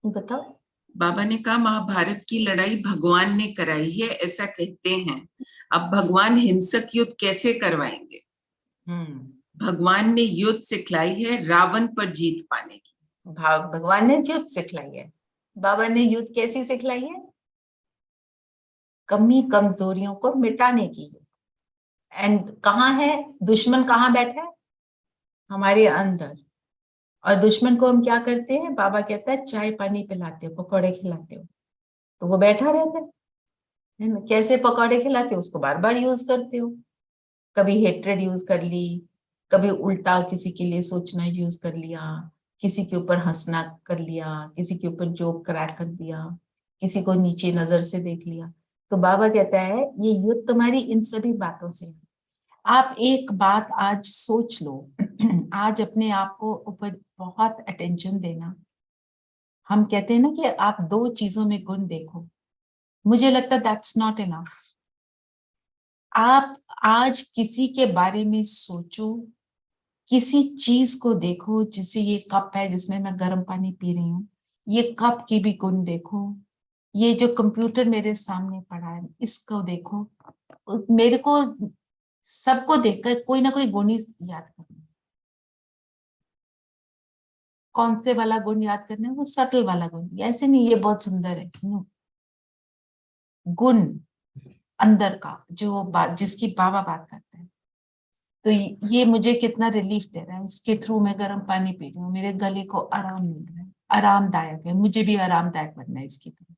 बताओ। बाबा ने कहा महाभारत की लड़ाई भगवान ने कराई है, ऐसा कहते हैं। अब भगवान हिंसक युद्ध कैसे करवाएंगे? भगवान ने युद्ध सिखलाई है रावण पर जीत पाने की। भगवान ने युद्ध सिखलाई है। बाबा ने युद्ध कैसी सिखलाई है? कमी कमजोरियों को मिटाने की। एंड कहाँ है दुश्मन? कहाँ बैठा है? हमारे अंदर। और दुश्मन को हम क्या करते हैं? बाबा कहता है चाय पानी पिलाते हो, पकौड़े खिलाते हो, तो वो बैठा रहता है ना। कैसे पकौड़े खिलाते हो? उसको बार बार यूज करते हो। कभी हेट्रेड यूज कर ली, कभी उल्टा किसी के लिए सोचना यूज कर लिया, किसी के ऊपर हंसना कर लिया, किसी के ऊपर जोक क्रैक कर दिया, किसी को नीचे नजर से देख लिया। तो बाबा कहता है ये युद्ध तुम्हारी इन सभी बातों से। आप एक बात आज सोच लो आज अपने आप को ऊपर बहुत अटेंशन देना। हम कहते हैं ना कि आप 2 चीजों में गुण देखो, मुझे लगता है दैट्स नॉट इनफ। आप आज किसी के बारे में सोचो, किसी चीज को देखो, जैसे ये कप है जिसमें मैं गर्म पानी पी रही हूँ, ये कप की भी गुण देखो। ये जो कंप्यूटर मेरे सामने पड़ा है इसको देखो। मेरे को सबको देखकर कोई ना कोई गुण ही याद करना। कौन से वाला गुण याद करना है? वो सटल वाला गुण, ऐसे नहीं ये बहुत सुंदर है, गुण अंदर का जो जिसकी बाबा बात करते हैं। तो ये मुझे कितना रिलीफ दे रहा है, इसके थ्रू मैं गर्म पानी पी रही हूँ, मेरे गले को आराम मिल रहा है, आरामदायक है, मुझे भी आरामदायक बनना है इसके थ्रू।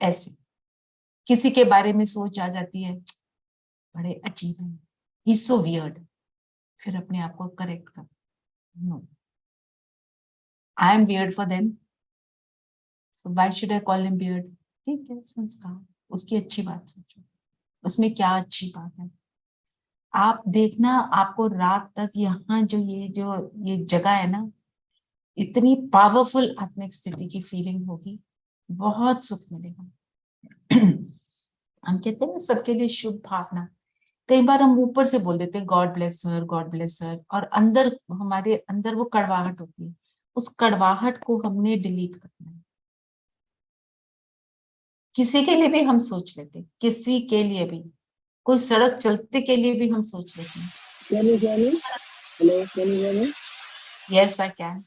ऐसे किसी के बारे में सोच आ जाती है, बड़े अजीब है, ही सो वियर्ड, फिर अपने आप को करेक्ट कर, no, I am weird for them, why should I call him beard? ठीक है, संस्कार, उसकी अच्छी बात सोचो, उसमें क्या अच्छी बात है। आप देखना, आपको रात तक यहाँ जो ये जगह है ना, इतनी पावरफुल आत्मिक स्थिति की फीलिंग होगी, बहुत सुख मिलेगा। हम कहते हैं ना सबके लिए शुभ भावना, कई बार हम ऊपर से बोल देते हैं गॉड ब्लेस हर, गॉड ब्लेस हर, और अंदर हमारे अंदर वो कड़वाहट होती है, उस कड़वाहट को हमने डिलीट करना है। किसी के लिए भी हम सोच लेते, किसी के लिए भी, कोई सड़क चलते के लिए भी हम सोच लेते हैं। Yes, I can.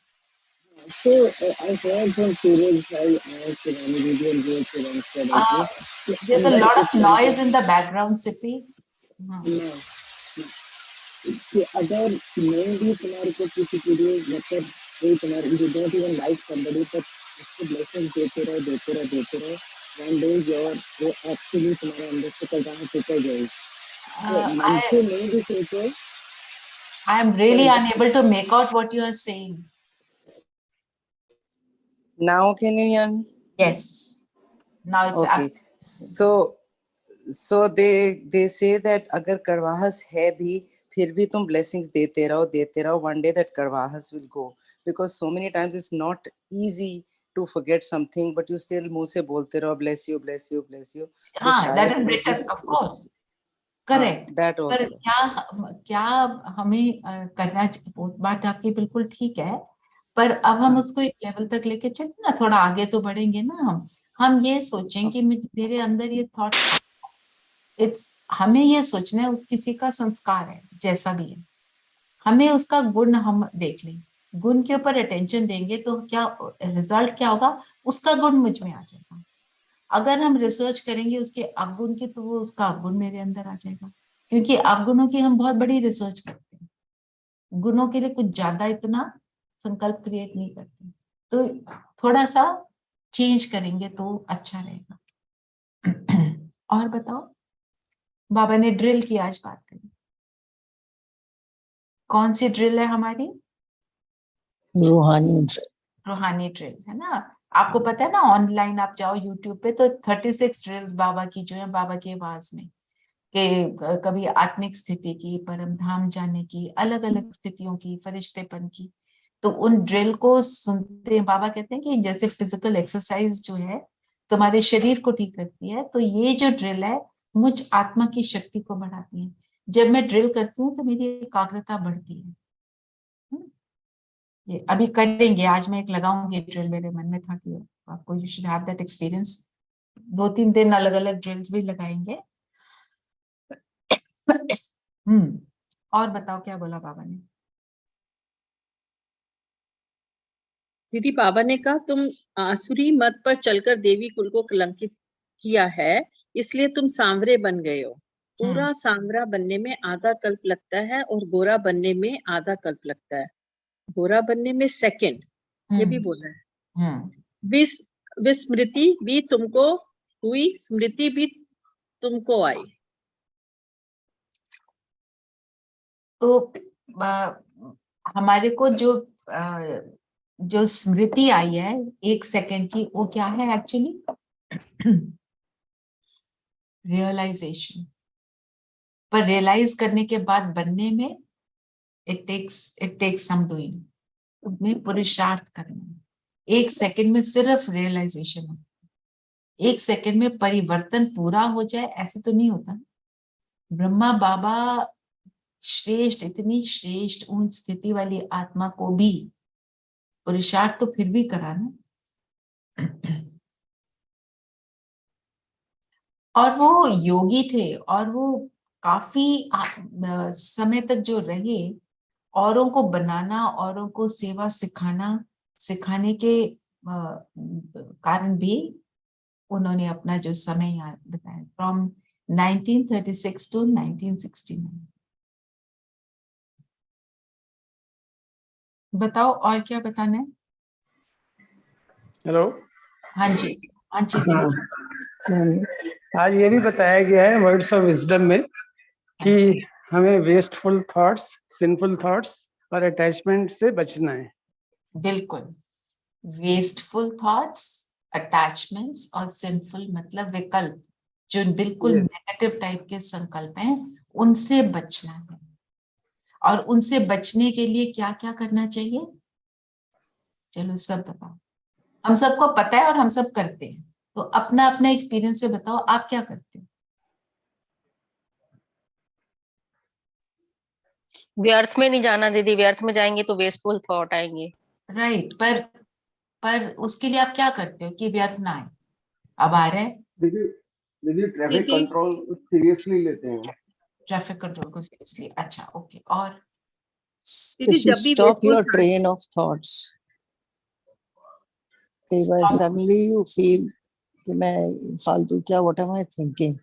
So I heard from Suraj Bhai and Shivani Didi and Jay Kiran said also. There's a lot of noise in the background, Sippy. कि अगर मैं भी तुम्हारे को किसी के लिए मतलब कोई तुम्हारे you don't even like somebody but उसको blessings देते रहो one day वो actually तुम्हारे अंदर से कड़वाहट निकल जाएगी। तो मन से नहीं भी सोचो। I am really unable to make out what you are saying. Now can you hear me? Yes. Now it's Okay. So they say that अगर कड़वाहट है भी फिर भी तुम blessings देते रहो, one day that कड़वाहट will go, because so many times it's not easy to forget something but you still मुंह से बोलते रहो bless you. हाँ, that is written, of course. Correct. That also. पर क्या हमें करना चाहिए, बात आपकी बिल्कुल ठीक है, पर अब हम उसको एक लेवल तक लेके चलते ना, थोड़ा आगे तो बढ़ेंगे ना। हम ये सोचें कि मेरे अंदर ये थॉट, हमें ये सोचना है उस किसी का संस्कार है जैसा भी है, हमें उसका गुण हम देख लें, गुण के ऊपर अटेंशन देंगे तो क्या रिजल्ट क्या होगा, उसका गुण मुझ में आ जाएगा। अगर हम रिसर्च करेंगे उसके अवगुण की, तो वो उसका अवगुण मेरे अंदर आ जाएगा, क्योंकि अवगुणों की हम बहुत बड़ी रिसर्च करते हैं, गुणों के लिए कुछ ज्यादा इतना संकल्प क्रिएट नहीं करते। तो थोड़ा सा चेंज करेंगे तो अच्छा रहेगा। और बताओ, बाबा ने ड्रिल की आज बात करी, कौन सी ड्रिल है हमारी? रूहानी ड्रिल। रूहानी ड्रिल है ना। आपको पता है ना, ऑनलाइन आप जाओ यूट्यूब पे तो 36 ड्रिल्स बाबा की जो है, बाबा की आवाज में, कि कभी आत्मिक स्थिति की, परम धाम जाने की, अलग अलग स्थितियों की, फरिश्तेपन की। तो उन ड्रिल को सुनते हैं, बाबा कहते हैं कि जैसे फिजिकल एक्सरसाइज जो है तुम्हारे शरीर को ठीक रखती है, तो ये जो ड्रिल है मुझ आत्मा की शक्ति को बढ़ाती है। जब मैं ड्रिल करती हूँ तो मेरी एकाग्रता बढ़ती है। ये अभी करेंगे, आज मैं एक लगाऊंगी ड्रिल, मेरे मन में था कि आपको you should have that experience. 2-3 दिन अलग अलग ड्रिल्स भी लगाएंगे। और बताओ क्या बोला बाबा ने? दीदी बाबा ने कहा तुम आसुरी मत पर चलकर देवी कुल को कलंकित किया है, इसलिए तुम सांवरे बन गए हो। पूरा सांवरा बनने में आधा कल्प लगता है और गोरा बनने में आधा कल्प लगता है। गोरा बनने में सेकंड, ये भी बोला है। विस्मृति भी तुमको हुई, स्मृति भी तुमको आई। तो हमारे को जो स्मृति आई है 1 सेकंड की, वो क्या है एक्चुअली? रियलाइजेशन। पर रियलाइज करने के बाद बनने में इट टेक्स सम डूइंग, में पुरुषार्थ करना। 1 सेकंड में सिर्फ रियलाइजेशन होता है, 1 सेकंड में परिवर्तन पूरा हो जाए ऐसे तो नहीं होता। ब्रह्मा बाबा श्रेष्ठ, इतनी श्रेष्ठ उच्च स्थिति वाली आत्मा को भी पुरुषार्थ तो फिर भी करा ना। और वो योगी थे और वो काफी समय तक जो रहे, औरों को बनाना, औरों को सेवा सिखाने के कारण भी उन्होंने अपना जो समय यहाँ बताया, फ्रॉम 1936 to 1969। बताओ और क्या बताना है? हेलो। हाँ जी, हाँ जी। आज ये भी बताया गया है वर्ड्स ऑफ विजडम में कि हमें वेस्टफुल थॉट्स, सिंफुल थॉट्स और अटैचमेंट से बचना है। बिल्कुल, वेस्टफुल थॉट्स, अटैचमेंट्स और सिंफुल मतलब विकल्प, जो बिल्कुल नेगेटिव टाइप के संकल्प हैं, उनसे बचना है। और उनसे बचने के लिए क्या क्या करना चाहिए, चलो सब बताओ। हम सबको पता है और हम सब करते हैं, तो अपना अपना एक्सपीरियंस से बताओ आप क्या करते हो। व्यर्थ में नहीं जाना दीदी, व्यर्थ में जाएंगे तो वेस्टफुल थॉट आएंगे। राइट, पर उसके लिए आप क्या करते हो कि व्यर्थ ना आए। अब आ रहा है, दीदी ट्रैफिक दीदी कंट्रोल सीरियसली लेते हैं। ट्रैफिक कंट्रोल को सीरियसली, अच्छा ओके। और दीदी If you जब भी stop wasteful your train of thoughts, कई बार suddenly you feel कि मैं फालतू क्या, what am I thinking,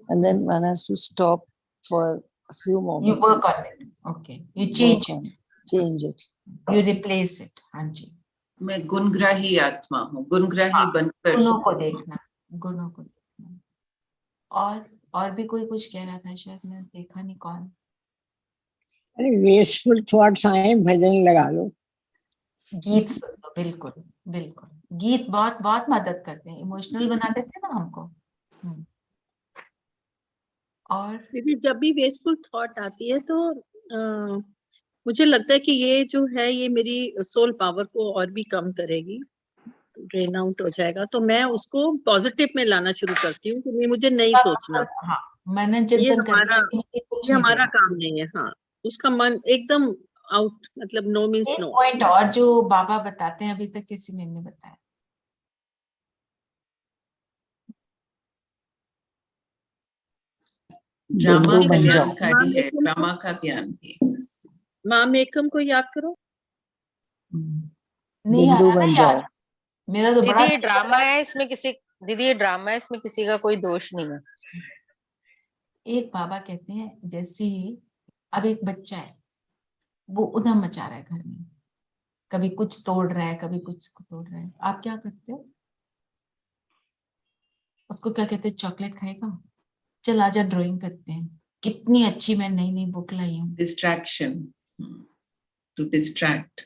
and then one has to stop for a few you moments, work on it, okay, you change it, you replace it। हाँ जी, मैं गुणग्राही आत्मा हूँ, गुणग्राही बनकर गुणों को देखना, गुणों को देखना। और भी कोई कुछ कह रहा था, शायद मैं देखा नहीं कौन। अरे वेस्टफुल थॉट्स आए भजन लगा लो, गीत सुन लो, बिल्कुल बिल्कुल, गीत बहुत बहुत मदद करते हैं, इमोशनल बना देते हैं ना हमको। और दीदी जब भी वेस्टफुल थॉट आती है तो मुझे लगता है कि ये जो है ये मेरी सोल पावर को और भी कम करेगी, ड्रेन आउट हो जाएगा, तो मैं उसको पॉजिटिव में लाना शुरू करती हूँ कि नहीं मुझे नहीं सोचना, हाँ, मनन ये चिंतन हमारा कुछ ये नहीं हमारा देना। काम नहीं है। हाँ, उसका मन एकदम आउट, मतलब नो मीन्स एक नो। पॉइंट और जो बाबा बताते हैं, अभी तक किसी ने नहीं बताया। ड्रामा बिंदु बन जाओ। कल्याणकारी है, ड्रामा का ज्ञान भी। माँ मेकम को याद करो। नहीं आ बिंदु रहा ना बन याद, जाओ। मेरा तो बड़ा दीदी ये ड्रामा है, इसमें किसी दीदी ये ड्रामा है, इसमें किसी का कोई दोष नहीं है। एक बाबा कहते हैं, जैसे ही अब एक बच्चा है, वो उधम मचा रहा है घर में, कभी कुछ तोड़ रहा है, कभी कुछ तोड़ रहा है, आप क्या करते हो? उसको क्या कहते हैं? चॉकलेट खाएगा, चल आजा ड्राइंग करते हैं, कितनी अच्छी मैं नई नई बुक लाई हूँ। Distraction, to distract.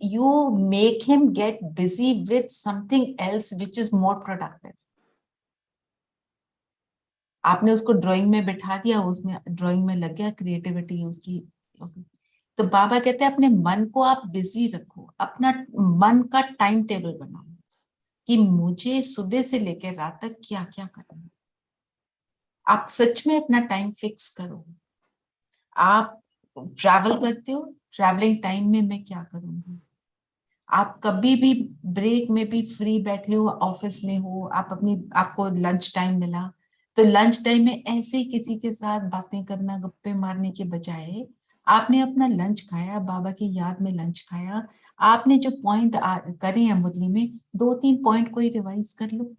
You make him get busy with something else which is more productive। आपने उसको ड्राइंग में बिठा दिया, उसमें ड्राइंग में लग गया, क्रिएटिविटी उसकी। तो बाबा कहते हैं अपने मन को आप बिजी रखो, अपना मन का टाइम टेबल बनाओ कि मुझे सुबह से लेकर रात तक क्या क्या करना है। आप सच में अपना टाइम फिक्स करो। आप ट्रैवल करते हो, ट्रैवलिंग टाइम में मैं क्या करूंगी। आप कभी भी ब्रेक में भी फ्री बैठे हो, ऑफिस में हो, आपको लंच टाइम मिला, तो लंच टाइम में ऐसे ही किसी के साथ बातें करना, गप्पे मारने के बजाय आपने अपना लंच खाया, बाबा की याद में लंच खाया, आपने जो पॉइंट करे हैं मुरली में, 2-3 पॉइंट को ही रिवाइज कर लो,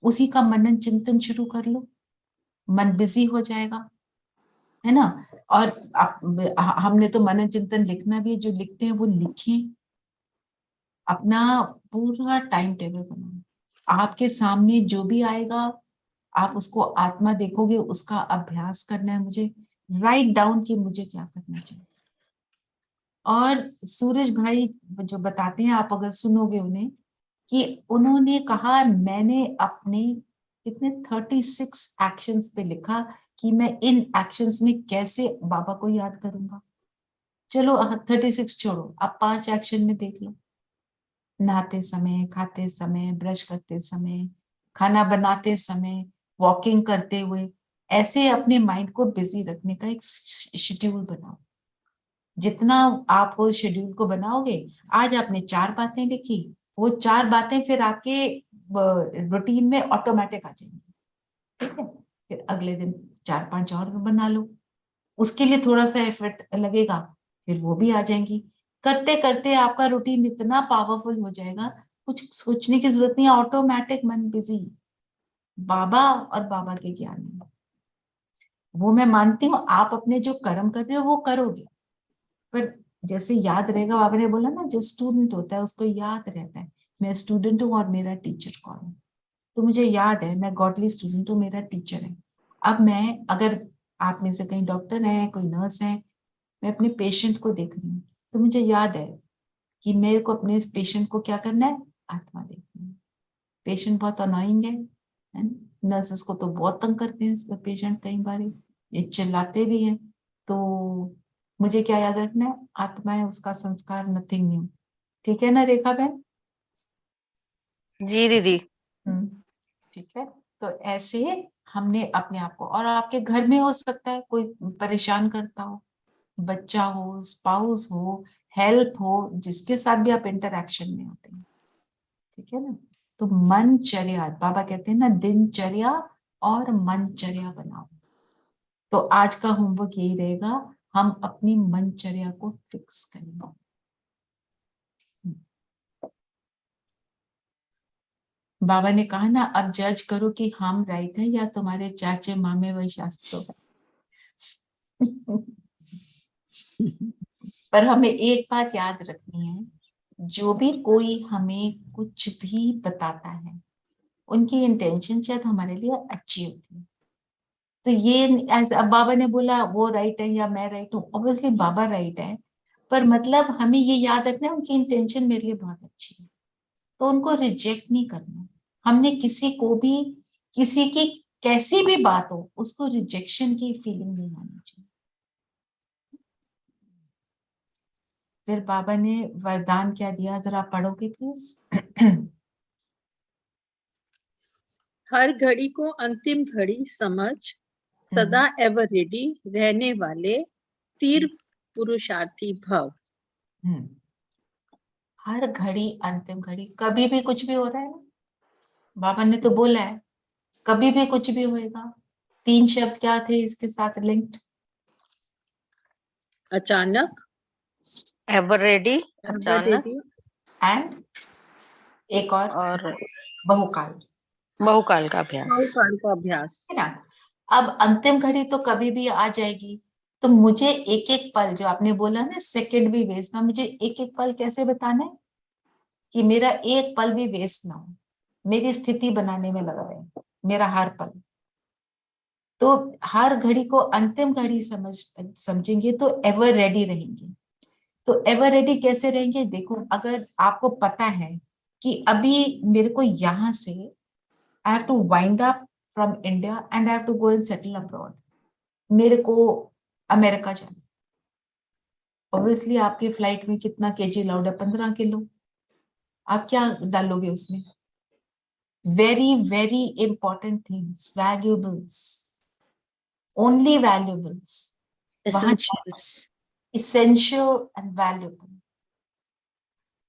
उसी का मनन चिंतन शुरू कर लो, मन बिजी हो जाएगा, है ना। और हमने तो मनन चिंतन लिखना भी है, जो लिखते हैं वो लिखें, अपना पूरा टाइम टेबल बनाओ। आपके सामने जो भी आएगा, आप उसको आत्मा देखोगे, उसका अभ्यास करना है मुझे, राइट डाउन कि मुझे क्या करना चाहिए। और सूरज भाई जो बताते हैं, आप अगर सुनोगे उन्हें, कि उन्होंने कहा मैंने अपने कितने 36 एक्शंस पे लिखा कि मैं इन एक्शंस में कैसे बाबा को याद करूंगा। चलो 36 छोड़ो, आप 5 एक्शन में देख लो। नहाते समय, खाते समय, ब्रश करते समय, खाना बनाते समय, वॉकिंग करते हुए, ऐसे अपने माइंड को बिजी रखने का एक शेड्यूल बनाओ। जितना आप वो शेड्यूल को बनाओगे, आज आपने 4 बातें लिखी, वो 4 बातें फिर आपके रूटीन में ऑटोमेटिक आ जाएंगी, ठीक है। फिर अगले दिन 4-5 और बना लो, उसके लिए थोड़ा सा एफर्ट लगेगा, फिर वो भी आ जाएंगी। करते करते आपका रूटीन इतना पावरफुल हो जाएगा, कुछ सोचने की जरूरत नहीं, ऑटोमेटिक मन बिजी बाबा और बाबा के ज्ञान में। वो मैं मानती हूँ, आप अपने जो कर्म कर रहे हो वो करोगे, पर जैसे याद रहेगा, बाबा ने बोला ना, जो स्टूडेंट होता है उसको याद रहता है मैं स्टूडेंट हूँ और मेरा टीचर कौन है। तो मुझे याद है मैं गॉडली स्टूडेंट हूँ, मेरा टीचर है। अब मैं, अगर आप में से कहीं डॉक्टर है, कोई नर्स है, मैं अपने पेशेंट को देख रही हूँ, तो मुझे याद है कि मेरे को अपने इस पेशेंट को क्या करना है, आत्मा देखनी है। पेशेंट बहुत अनोइंग है नर्सेस को तो बहुत तंग करते हैं पेशेंट, कई बार ये चिल्लाते भी हैं। तो मुझे क्या याद रखना है, आत्मा है उसका संस्कार, नथिंग न्यू। ठीक है ना रेखा बहन? जी दीदी। ठीक है, तो ऐसे हमने अपने आप को, और आपके घर में हो सकता है कोई परेशान करता हो, बच्चा हो, स्पाउस हो, हेल्प हो, जिसके साथ भी आप इंटरैक्शन में होते हैं, ठीक है ना? तो मनचर्या, बाबा कहते हैं ना, दिनचर्या और मनचर्या बनाओ। तो आज का होमवर्क यही रहेगा, हम अपनी मनचर्या को फिक्स करेंगे। बाबा ने कहा ना, अब जज करो कि हम राइट हैं या तुम्हारे चाचे मामे व शास्त्रों। पर हमें एक बात याद रखनी है, जो भी कोई हमें कुछ भी बताता है, उनकी इंटेंशन शायद हमारे लिए अच्छी होती है। तो ये ऐसा, अब बाबा ने बोला वो राइट है या मैं राइट हूँ, ऑब्वियसली बाबा राइट है, पर मतलब हमें ये याद रखना है उनकी इंटेंशन मेरे लिए बहुत अच्छी है, तो उनको रिजेक्ट नहीं करना। हमने किसी को भी, किसी की कैसी भी बात हो, उसको रिजेक्शन की फीलिंग नहीं आनी चाहिए। फिर बाबा ने वरदान क्या दिया, जरा पढ़ोगे प्लीज? हर घड़ी को अंतिम घड़ी समझ, सदा एवर रेडी रहने वाले तीर पुरुषार्थी भव। हर घड़ी अंतिम घड़ी, कभी भी कुछ भी हो रहा है ना, बाबा ने तो बोला है कभी भी कुछ भी होएगा। 3 शब्द क्या थे इसके साथ लिंक्ड? अचानक, एवर रेडी, अचानक, एंड एक और बहुकाल, बहुकाल का अभ्यास, बहुकाल का अभ्यास है ना। अब अंतिम घड़ी तो कभी भी आ जाएगी, तो मुझे एक एक पल, जो आपने बोला ना सेकंड भी वेस्ट ना, मुझे एक एक पल कैसे बताना है कि मेरा एक पल भी वेस्ट ना हो, मेरी स्थिति बनाने में लगा रहे मेरा हर पल। तो हर घड़ी को अंतिम घड़ी समझेंगे तो एवर रेडी रहेंगे। तो एवर रेडी कैसे रहेंगे? देखो, अगर आपको पता है कि अभी मेरे को यहाँ से I have to wind up from India and I have to go and settle abroad, मेरे को अमेरिका जाना, ऑब्वियसली आपके फ्लाइट में कितना केजी लाउड है? 15 किलो। आप क्या डालोगे उसमें? Very very important things, valuables, only valuables, essential and valuable।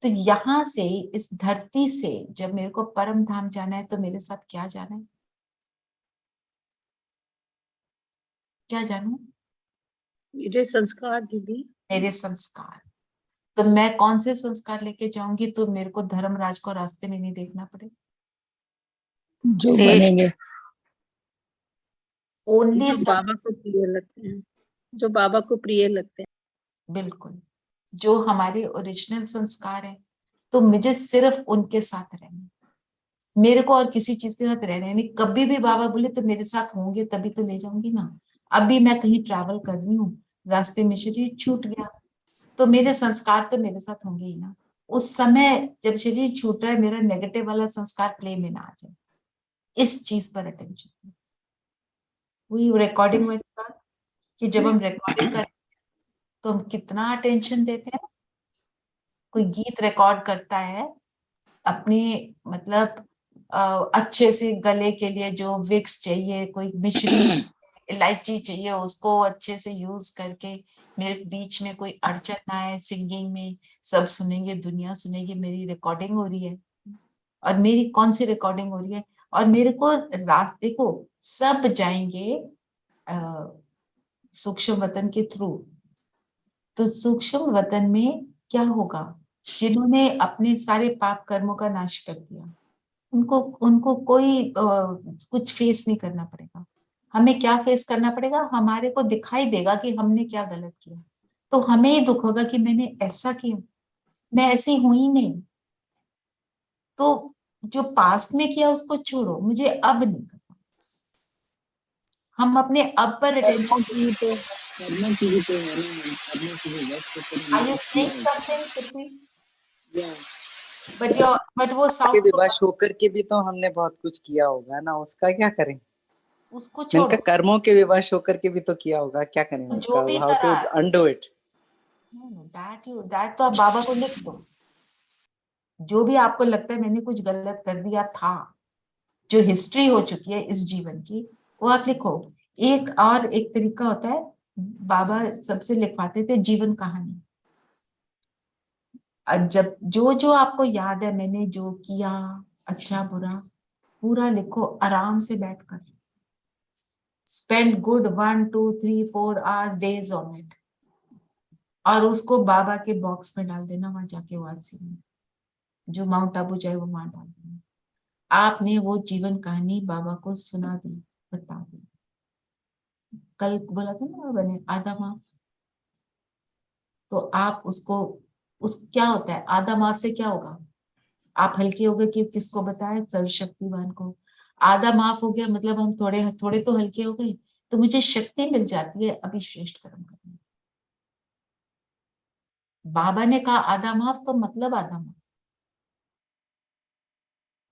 तो यहाँ से, इस धरती से जब मेरे को परम धाम जाना है, तो मेरे साथ क्या जाना है? क्या जाना है? मेरे संस्कार दीदी। मेरे संस्कार। तो मैं कौन से संस्कार लेके जाऊंगी तो मेरे को धर्मराज को रास्ते में नहीं देखना पड़े? जो बनेंगे, ओनली जो बाबा को प्रिय लगते हैं, जो बाबा को प्रिय लगते हैं। बिल्कुल, जो हमारे ओरिजिनल संस्कार है, तो मुझे सिर्फ उनके साथ रहना, मेरे को और किसी चीज के साथ रहना नहीं। कभी भी बाबा बोले तो मेरे साथ होंगे तभी तो ले जाऊंगी ना। अभी मैं कहीं ट्रैवल कर रही हूँ, रास्ते में शरीर छूट गया, तो मेरे संस्कार तो मेरे साथ होंगे ही ना। उस समय जब शरीर छूट रहा है, मेरा नेगेटिव वाला संस्कार प्ले में ना आ जाए, इस चीज पर अटेंशन। वही रिकॉर्डिंग में कि जब हम रिकॉर्डिंग करते तो हम कितना अटेंशन देते हैं। कोई गीत रिकॉर्ड करता है अपने, मतलब अच्छे से गले के लिए जो विक्स चाहिए, कोई मिश्री इलायची चाहिए, उसको अच्छे से यूज करके, मेरे बीच में कोई अड़चन ना आए सिंगिंग में, सब सुनेंगे, दुनिया सुनेगी मेरी रिकॉर्डिंग हो रही है। और मेरी कौन सी रिकॉर्डिंग हो रही है? और मेरे को रास्ते को सब जाएंगे सूक्ष्म वतन के थ्रू। तो सूक्ष्म वतन में क्या होगा? जिन्होंने अपने सारे पाप कर्मों का नाश कर दिया, उनको उनको कोई कुछ फेस नहीं करना पड़ेगा। हमें क्या फेस करना पड़ेगा? हमारे को दिखाई देगा कि हमने क्या गलत किया, तो हमें ही दुख होगा कि मैंने ऐसा किया, मैं ऐसी हुई नहीं। तो जो पास्ट में किया उसको छोड़ो, मुझे अब नहीं करना। हम अपने अब पर अटेंशन। करना चाहिए तो है ना, करना चाहिए, वक्त तो Are you saying something, Prithvi? Yeah. But वो के साउथ विवश होकर के भी तो हमने बहुत कुछ किया होगा ना, उसका क्या करें? उसको मैंने छोड़ो, कहा कर्मों के विवश होकर के भी तो किया होगा, क्या करें जो उसका? भी हाउ टू करा, अनडू इट? दैट तो आप बाबा को लिख दो। जो भी आपको लगता है मैंने कुछ गलत कर दिया था, जो हिस्ट्री हो चुकी है इस जीवन की, वो आप लिखो। एक और एक तरीका होता है, बाबा सबसे लिखवाते थे जीवन कहानी। जब जो जो आपको याद है मैंने जो किया, अच्छा बुरा, पूरा लिखो आराम से बैठकर। Spend good 1 2 3 4 hours days on it, और उसको बाबा के बॉक्स में डाल देना, वहां जाके वापसी में, जो माउंट आबू जाए वो वहां डाल देना। आपने वो जीवन कहानी बाबा को सुना दी, बता दी। कल बोला था ना बाबा ने आधा माफ, तो आप उसको, उस क्या होता है आधा माफ से क्या होगा? आप हल्के हो गए कि किसको बताए? सर्वशक्तिमान को। आधा माफ हो गया मतलब हम थोड़े थोड़े तो हल्के हो गए, तो मुझे शक्ति मिल जाती है अभी श्रेष्ठ कर्म करने। बाबा ने कहा आधा माफ, तो मतलब आधा माफ,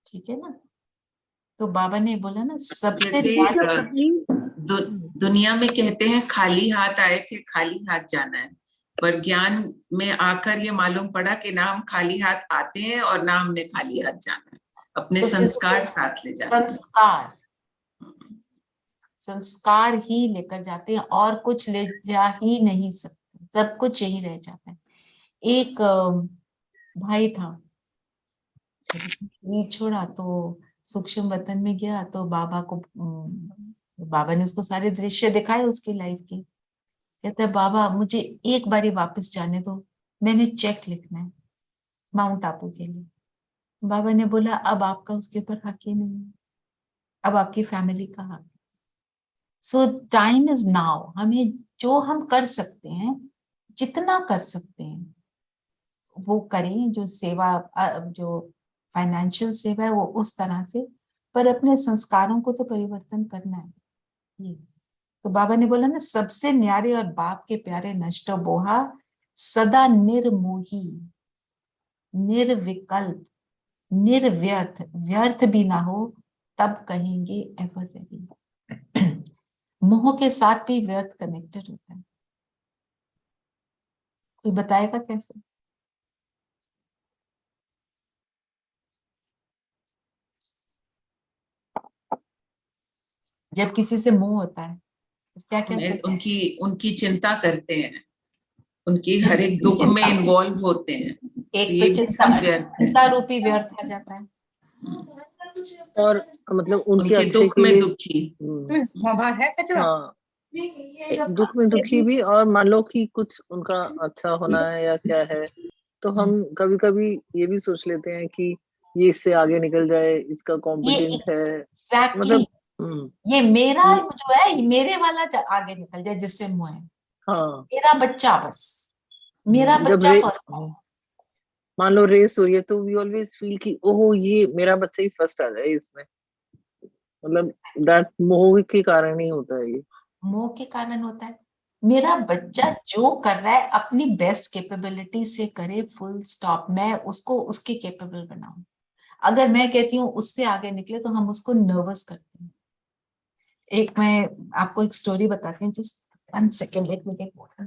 ठीक है ना? तो बाबा ने बोला ना सबसे जैसे दुनिया में कहते हैं खाली हाथ आए थे खाली हाथ जाना है, पर ज्ञान में आकर ये मालूम पड़ा कि ना हम खाली हाथ आते हैं और ना हमने खाली हाथ जाना है, अपने तो संस्कार साथ ले जाते हैं। संस्कार ही लेकर जाते हैं, और कुछ ले जा ही नहीं सकते, सब कुछ यही रह जाता है। एक भाई था, छोड़ा तो सूक्ष्म वतन में गया, तो बाबा को बाबा ने उसको सारे दृश्य दिखाए उसकी लाइफ के। कहता है बाबा मुझे एक बारी वापस जाने दो, मैंने चेक लिखना है माउंट आबू के लिए। बाबा ने बोला अब आपका उसके ऊपर हक ही नहीं है, अब आपकी फैमिली का हक। सो टाइम इज नाउ। हमें जो हम कर सकते हैं, जितना कर सकते हैं वो करें। जो सेवा, जो फाइनेंशियल सेवा है वो उस तरह से, पर अपने संस्कारों को तो परिवर्तन करना है। ये तो बाबा ने बोला ना सबसे न्यारे और बाप के प्यारे नष्टो बोहा, सदा निर्मोही निर्विकल्प निर्व्यर्थ, व्यर्थ भी ना हो तब कहेंगे एवर रेडी। मोह के साथ भी व्यर्थ कनेक्टेड होता है। कोई बताएगा कैसे? जब किसी से मोह होता है क्या क्या उनकी चिंता करते हैं, उनकी हर एक दुख में इन्वॉल्व होते हैं, एक तो ये भी सब व्यर्थ है। चिंता रूपी व्यर्थ आ जाता है, और मतलब उनके अच्छे दुख के में लिए दुखी। हाँ, दुख में दुखी भी। और मान लो कि कुछ उनका अच्छा होना है या क्या है, तो हम कभी कभी ये भी सोच लेते हैं कि ये इससे आगे निकल जाए, इसका कॉम्पिटेंट है, मतलब ये मेरा जो है, मेरे वाला आगे निकल जाए जिससे मुँह है। हाँ, मेरा बच्चा, बस मेरा बच्चा फर्स्ट। मान लो रेस हो रही है तो वी ऑलवेज फील कि ओह ये मेरा बच्चा ही फर्स्ट आ जाए इसमें, मतलब दैट मोह के कारण ही होता है। ये मोह के कारण होता है। मेरा बच्चा जो कर रहा है अपनी बेस्ट कैपेबिलिटी से करे, फुल स्टॉप। मैं उसको उसके कैपेबल बनाऊं। अगर मैं कहती हूँ उससे आगे निकले तो हम उसको नर्वस करते हैं। एक मैं आपको एक स्टोरी बताती हूँ, just 1 second, let me get water.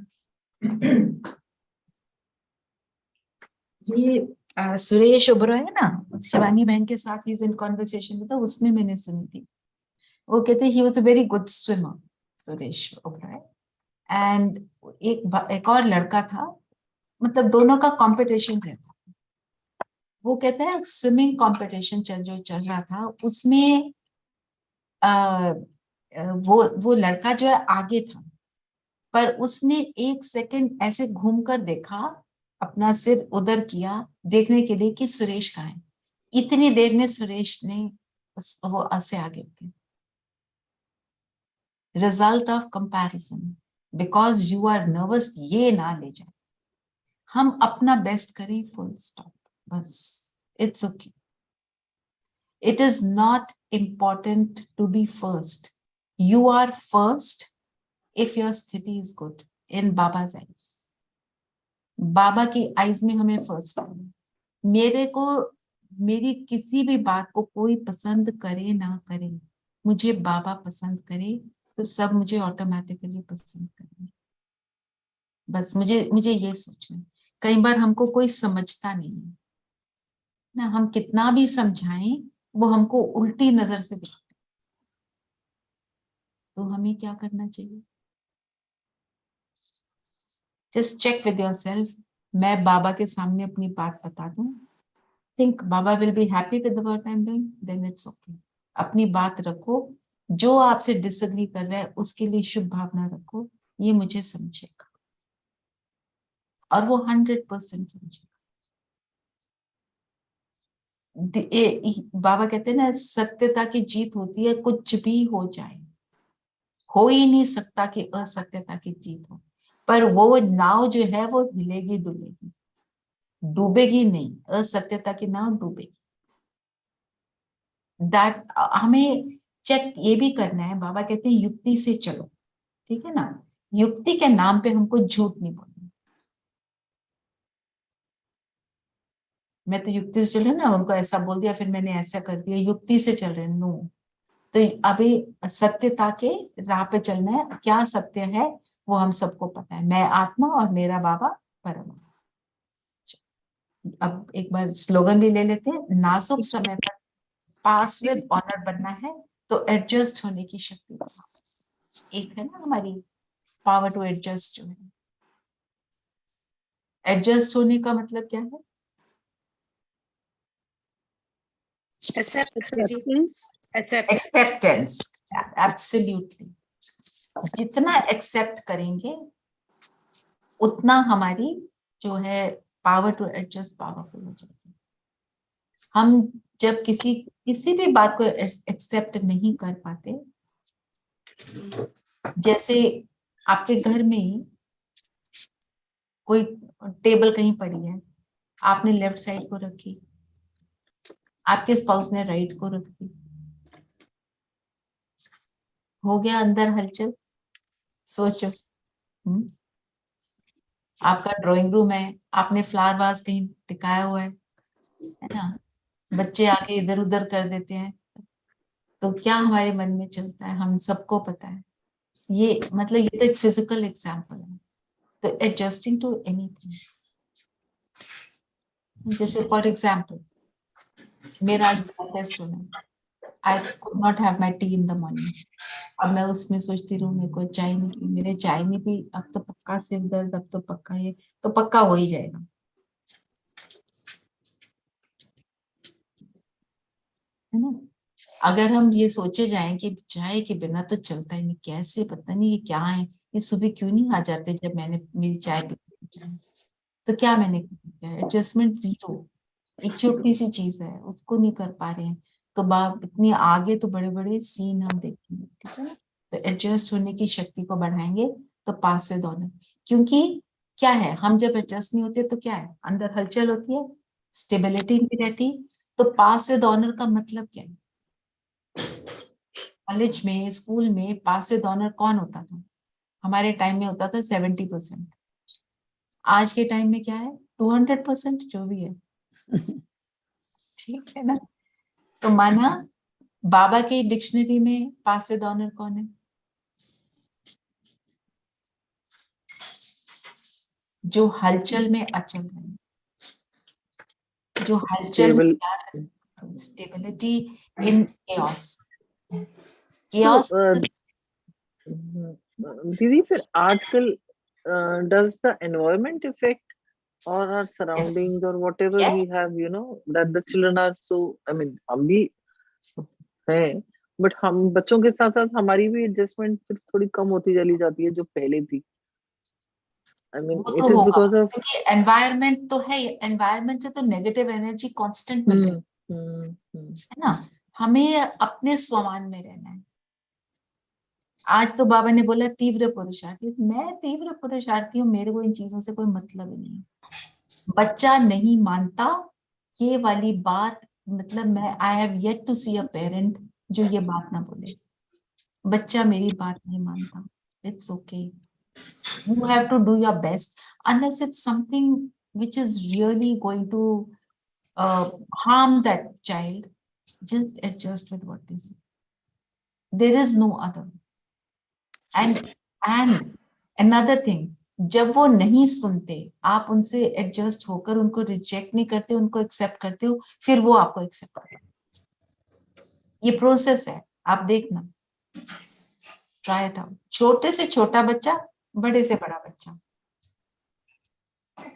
ये सुरेश ओबरॉय है ना, शिवानी बहन के साथ ही इन कॉन्वर्सेशन में था, उसमें मैंने सुनी थी। वो कहते he was a very good swimmer, Suresh Oberoi. And एक और लड़का था, मतलब दोनों का कंपटीशन रहता। वो कहता है स्विमिंग कंपटीशन जो चल रहा था उसमें वो लड़का जो है आगे था, पर उसने 1 सेकंड ऐसे घूमकर देखा, अपना सिर उधर किया देखने के लिए कि सुरेश कहाँ है। इतनी देर में सुरेश ने वो से आगे गए। Result of comparison, because you are nervous, ये ना ले जाए। हम अपना बेस्ट करें, फुल स्टॉप, बस। It's okay. It is not important to be first. You are first if your स्थिति is good in Baba's eyes। Baba की आईज में हमें फर्स्ट करना, मेरे को मेरी किसी भी बात को कोई पसंद करे ना करे, मुझे बाबा पसंद करे तो सब मुझे ऑटोमेटिकली पसंद करेंगे। बस मुझे ये सोचना है। कई बार हमको कोई समझता नहीं है ना, हम कितना भी समझाएं वो हमको उल्टी नजर से देखते हैं। तो हमें क्या करना चाहिए? Just check with yourself. मैं बाबा के सामने अपनी बात बता दूं, think Baba will be happy with what I am doing, then it's okay. अपनी बात रखो, जो आपसे डिसएग्री कर रहा है उसके लिए शुभ भावना रखो, ये मुझे समझेगा और वो 100% समझेगा। बाबा कहते हैं ना, सत्यता की जीत होती है, कुछ भी हो जाए। हो ही नहीं सकता कि असत्यता की जीत हो, पर वो नाव जो है वो हिलेगी डुलेगी, डूबेगी नहीं। असत्यता की नाव डूबेगी। दैट हमें चेक ये भी करना है। बाबा कहते हैं युक्ति से चलो, ठीक है ना। युक्ति के नाम पे हमको झूठ नहीं बोलना। मैं तो युक्ति से चल रही हूँ ना, उनको ऐसा बोल दिया फिर मैंने ऐसा कर दिया, युक्ति से चल रहे हैं, नो। तो अभी सत्यता के राह पे चलना है। क्या सत्य है वो हम सबको पता है, मैं आत्मा और मेरा बाबा परम। अब एक बार स्लोगन भी ले लेते हैं। नाजुक समय पर पास विद ऑनर बनना है तो एडजस्ट होने की शक्ति। एक है ना हमारी पावर टू एडजस्ट, जो है एडजस्ट होने का मतलब क्या है? एक्सेप्टेंस। एब्सोल्युटली। जितना एक्सेप्ट करेंगे उतना हमारी जो है पावर टू एडजस्ट पावरफुल हो जाएगी। हम जब किसी भी बात को एक्सेप्ट नहीं कर पाते, जैसे आपके घर में कोई टेबल कहीं पड़ी है, आपने लेफ्ट साइड को रखी, आपके स्पाउस ने राइट को रख दी, हो गया अंदर हलचल। सोचो, आपका ड्राइंग रूम है, आपने फ्लावर वास कहीं टिकाया हुआ है ना, बच्चे आके इधर उधर कर देते हैं, तो क्या हमारे मन में चलता है हम सबको पता है। ये मतलब ये तो एक फिजिकल एग्जाम्पल है। तो एडजस्टिंग टू एनीथिंग, जैसे फॉर एग्जाम्पल मेरा टेस्ट होना, I could not have my T in the morning. अब मैं उसमें सोचती रहूं मेरे को चाय नहीं पी, मेरे चाय नहीं पी, अब तो पक्का सिर दर्द, अब तो पक्का ये, तो पक्का हो ही जाएगा, है ना। अगर हम ये सोचे जाएं कि चाय के बिना तो चलता ही नहीं, कैसे पता नहीं ये क्या है, ये सुबह क्यों नहीं आ जाते जब मैंने मेरी चाय पी, तो क्या मैंने किया? Adjustment zero. एक छोटी सी चीज है उसको नहीं कर पा रहे हैं, तो बाप इतनी आगे तो बड़े बड़े सीन हम देखेंगे, ठीक है ना। तो एडजस्ट होने की शक्ति को बढ़ाएंगे तो पास विद ऑनर। क्योंकि क्या है, हम जब एडजस्ट नहीं होते तो क्या है, अंदर हलचल होती है, स्टेबिलिटी नहीं रहती। तो पास विद ऑनर का मतलब क्या है? कॉलेज में, स्कूल में पास विद ऑनर कौन होता था? हमारे टाइम में होता था 70%। आज के टाइम में क्या है? 200%, जो भी है। ठीक है ना। तो माना बाबा की डिक्शनरी में पास विद ऑनर कौन है? जो हलचल में अचल है, जो हलचल, स्टेबिलिटी इन केओस। केओस दीदी फिर आजकल does the environment affect or our surroundings or whatever we have, you know, that the children are so, I mean हम भी हैं, बट हम बच्चों के साथ साथ हमारी भी एडजस्टमेंट फिर थोड़ी कम होती चली जाती है जो पहले थी। I mean वो it तो is होगा, because of क्योंकि एनवायरनमेंट तो है, एनवायरनमेंट से तो नेगेटिव एनर्जी कांस्टेंट मिल रही है ना। हमें अपने स्वमान में रहना है। आज तो बाबा ने बोला तीव्र पुरुषार्थी, मैं तीव्र पुरुषार्थी हूँ, मेरे को इन चीजों से कोई मतलब ही नहीं है। बच्चा नहीं मानता ये वाली बात, मतलब मैं I have yet to see a parent जो ये बात ना बोले, बच्चा मेरी बात नहीं मानता, it's okay, you have to do your best, unless it's something which is really going to harm that child, just adjust with what they say. There is no other. And another thing, जब वो नहीं सुनते, आप उनसे adjust होकर उनको reject नहीं करते, उनको एक्सेप्ट करते हो, फिर वो आपको एक्सेप्ट करते हैं। ये प्रोसेस है, आप देखना, ट्राई इट आउट। छोटे से छोटा बच्चा, बड़े से बड़ा बच्चा।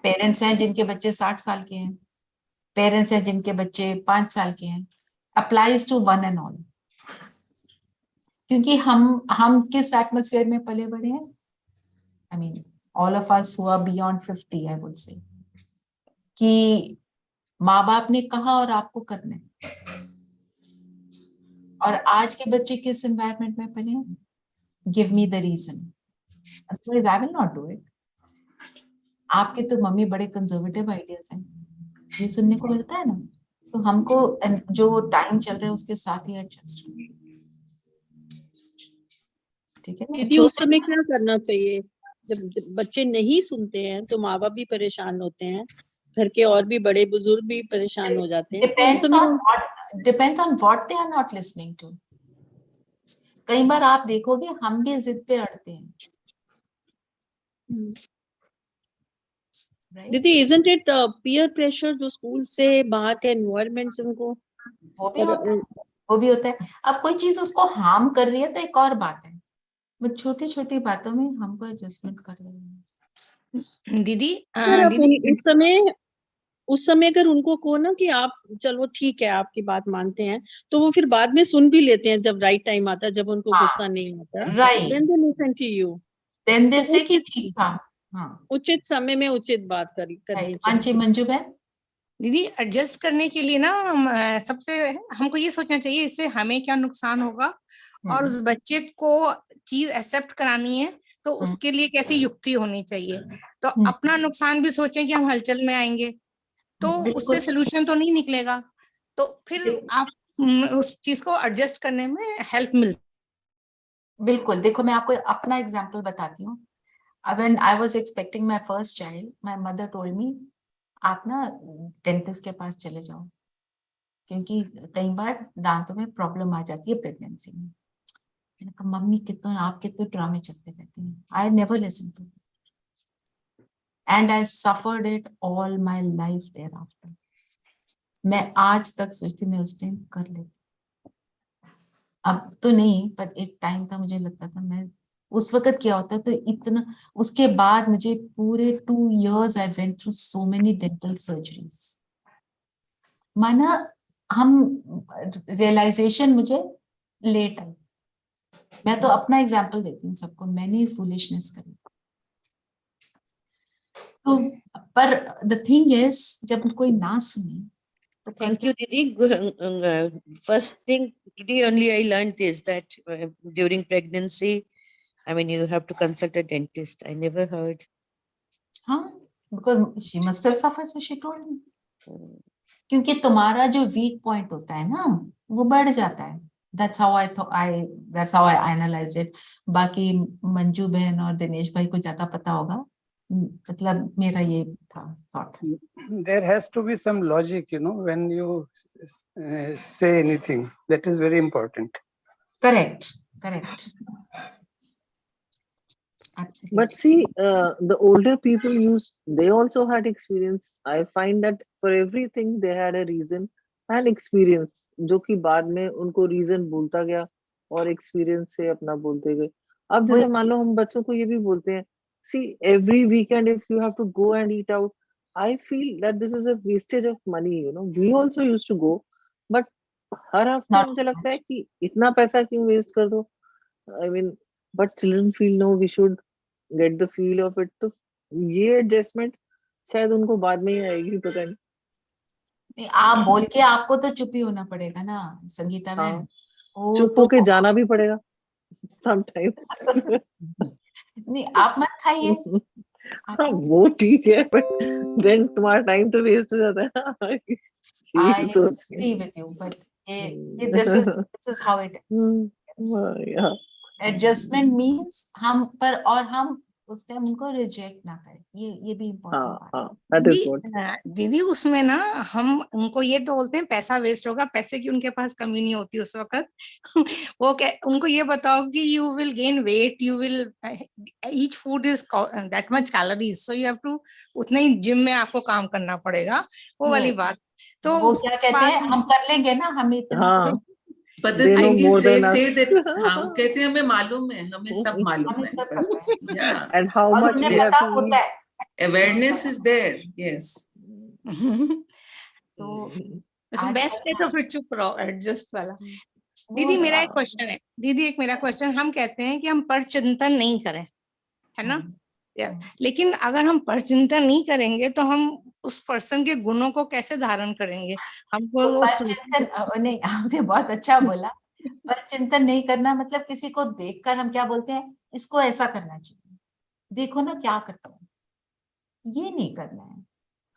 पेरेंट्स हैं जिनके बच्चे 60 साल के हैं, पेरेंट्स हैं जिनके बच्चे 5 साल के हैं, applies to one and all. क्योंकि हम किस एटमॉस्फेयर में पले बड़े हैं, I mean all of us who are beyond 50, I would say, कि माँ बाप ने कहा और आपको करना है। और आज के बच्चे किस एनवायरनमेंट में पले हैं, give me the reason, otherwise I will not do it. आपके तो मम्मी बड़े कंजर्वेटिव आइडियाज हैं, ये सुनने को मिलता है ना, तो हमको जो टाइम चल रहा है उसके साथ ही एडजस्ट। ठीक है दीदी, उस समय क्या करना चाहिए जब बच्चे नहीं सुनते हैं? तो माँ बाप भी परेशान होते हैं, घर के और भी बड़े बुजुर्ग भी परेशान हो जाते हैं। Depends on what they are not listening to. कई बार आप देखोगे हम भी जिद पे अड़ते हैं। दीदी, isn't it peer pressure जो स्कूल से बाहर के एनवायरनमेंट से उनको वो भी होता है। अब कोई चीज उसको हार्म कर रही है तो एक और बात है, बट छोटी छोटी बातों में हमको एडजस्टमेंट कर लेंगे। दीदी उस समय अगर उनको कहो ना कि आप चलो ठीक है, आपकी बात मानते हैं, तो वो फिर बाद में सुन भी लेते हैं जब राइट टाइम आता है, जब उनको गुस्सा नहीं आता, right, then they listen to you, then they say कि ठीक था। हाँ, उचित समय में उचित बात करनी चाहिए। मंजू बहन, दीदी एडजस्ट करने के लिए ना सबसे हमको ये सोचना चाहिए इससे हमें क्या नुकसान होगा, और उस बच्चे को चीज एक्सेप्ट करानी है तो उसके लिए कैसी युक्ति होनी चाहिए। तो अपना नुकसान भी सोचें कि हम हलचल में आएंगे तो उससे सोल्यूशन तो नहीं निकलेगा, तो फिर आप उस चीज को एडजस्ट करने में हेल्प मिलती। बिल्कुल। देखो मैं आपको अपना एग्जांपल बताती हूँ। When I was expecting my first child, my mother told me, आप ना डेंटिस्ट के पास चले जाओ, क्योंकि कई बार दांतों में प्रॉब्लम आ जाती है प्रेगनेंसी में। मैंने कहा मम्मी आप कितने ड्रामे चलते रहती हैं। I never listened to it. And I suffered it all my life thereafter. मैं आज तक सोचती मैं उस टाइम कर लेती, अब तो नहीं, पर एक टाइम था मुझे लगता था मैं उस वक्त क्या होता है। तो इतना उसके बाद मुझे पूरे 2 years I went through so many dental surgeries। माना हम रियलाइजेशन मुझे लेट आई। मैं तो अपना एग्जांपल देती हूँ सबको, मैंने फूलिशनेस करी। तो पर द थिंग इज जब कोई ना सुने तो Thank you, Didi. First thing today only I learned is that during pregnancy, I mean, you have to consult a dentist. I never heard. हाँ, because she must have suffered, so she told me. क्योंकि तुम्हारा जो weak point होता है ना वो बढ़ जाता है। That's how I analyzed it. बाकी मंजू बहन और दिनेश भाई को ज्यादा पता होगा, मतलब मेरा ये था thought. There has to be some logic, when you say anything. That is very important. Correct. Absolutely. But see, the older people they also had experience. I find that for everything they had a reason and experience, जो कि बाद में उनको reason बोलता गया और experience से अपना बोलते गए। अब जैसे मान लो हम बच्चों को ये भी बोलते हैं, see, every weekend if you have to go and eat out, I feel that this is a wastage of money. We also used to go, but हर हफ्ते मुझे लगता है कि इतना पैसा क्यों waste कर दो? I mean, but children feel no, we should get the feel of it. तो ये adjustment शायद उनको बाद में ही आएगी, पता नहीं। आप बोल के आपको तो चुप ही होना पड़ेगा ना संगीता बहन। चुप होके जाना भी पड़ेगा sometimes। नहीं आप मत खाइए। वो ठीक है, but then तुम्हारा टाइम तो वेस्ट हो जाता है। I agree with you, but this is how it is. Yeah. Adjustment means हम उस टाइम उनको रिजेक्ट ना करें, ये भी इम्पोर्टेंट हाँ बात है। हाँ, that is दीदी what. दीदी उसमें ना हम उनको ये तो बोलते हैं पैसा वेस्ट होगा, पैसे की उनके पास कमी नहीं होती उस वक्त। वो उनको ये बताओ कि you will gain weight, you will each food is that much calories, so you have to उतना ही जिम में आपको काम करना पड़ेगा, वो वाली Yes. बात। तो वो उसके क्या कहते बाद हैं, हम कर लेंगे ना, हमें इतना हाँ, But the they know thing is, more they than say us. that हाँ वो कहते हैं हमें मालूम है, हमें सब मालूम हमें है, सब but पता है yeah, And how और much उन्हें we have पता to होता eat. है। awareness is there, yes. तो बेस्ट है तो फिर चुप रहो, एडजस्ट वाला। वो दीदी मेरा एक क्वेश्चन है, दीदी एक मेरा क्वेश्चन, हम कहते हैं कि हम परचिंतन नहीं करें, है ना? लेकिन अगर हम परचिंतन नहीं करेंगे तो हम उस पर्सन के गुणों को कैसे धारण करेंगे? हमको वो परचिंतन नहीं, आपने बहुत अच्छा बोला। परचिंतन नहीं करना मतलब किसी को देखकर हम क्या बोलते हैं, इसको ऐसा करना चाहिए, देखो ना क्या करता है, ये नहीं करना है।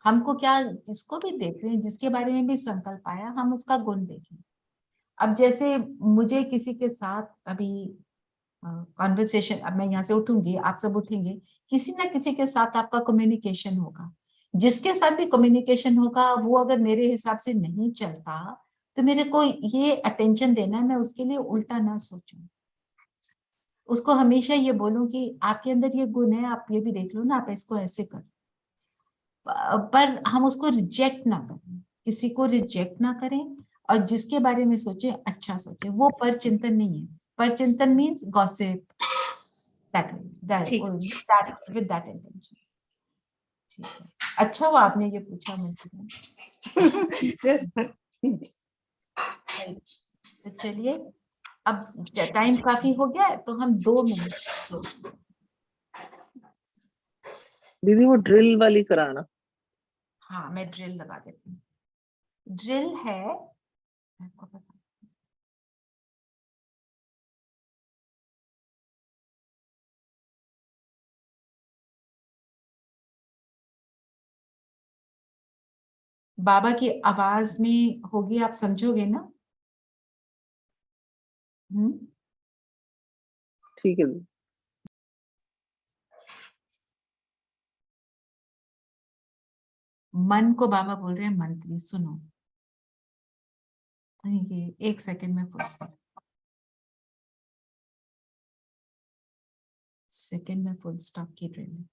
हमको क्या, जिसको भी देख रहे हैं, जिसके बारे में भी संकल्प आया, हम उसका गुण देखें। अब जैसे मुझे किसी के साथ अभी कॉन्वर्सेशन, अब मैं यहाँ से उठूंगी, आप सब उठेंगे, किसी ना किसी के साथ आपका कम्युनिकेशन होगा। जिसके साथ भी कम्युनिकेशन होगा, वो अगर मेरे हिसाब से नहीं चलता तो मेरे को ये अटेंशन देना है, मैं उसके लिए उल्टा ना सोचूं। उसको हमेशा ये बोलूं कि आपके अंदर ये गुण है, आप ये भी देख लो ना, आप इसको ऐसे कर। पर हम उसको रिजेक्ट ना करें, किसी को रिजेक्ट ना करें, और जिसके बारे में सोचे अच्छा सोचे, वो परचिंतन नहीं है। परचिंतन means gossip, with that intention। ठीक है, अच्छा हुआ आपने ये पूछा मुझसे। तो चलिए, अब टाइम काफी हो गया है, तो हम 2 मिनट। दीदी वो ड्रिल वाली कराना। हाँ, मैं ड्रिल लगा देती हूँ। ड्रिल है, आपको पता, बाबा की आवाज में होगी, आप समझोगे ना? ठीक है। मन को बाबा बोल रहे हैं मंत्री, सुनो। ये 1 सेकंड में फुल स्टॉप, सेकंड में फुल स्टॉप की ड्रिल।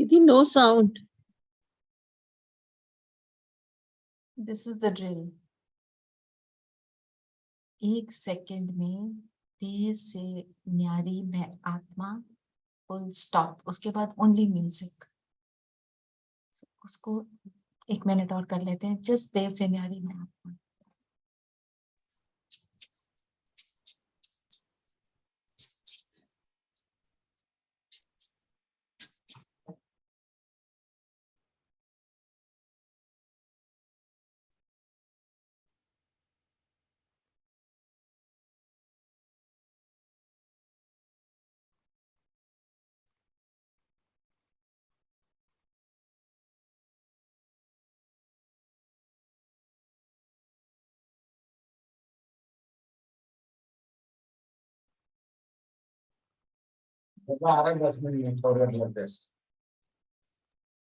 दीदी no sound. This is the drill. 1 second में देह से न्यारी में आत्मा, फुल स्टॉप. उसके बाद ओनली म्यूजिक. उसको 1 मिनट और कर लेते हैं. जस्ट देह से न्यारी में आत्मा.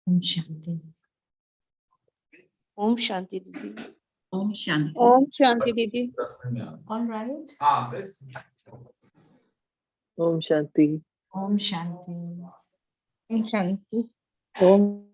Om Shanti. Om Shanti Didi. Om Shanti. Om Shanti दीदी. All right. Om Shanti. Om Shanti. शांति. Om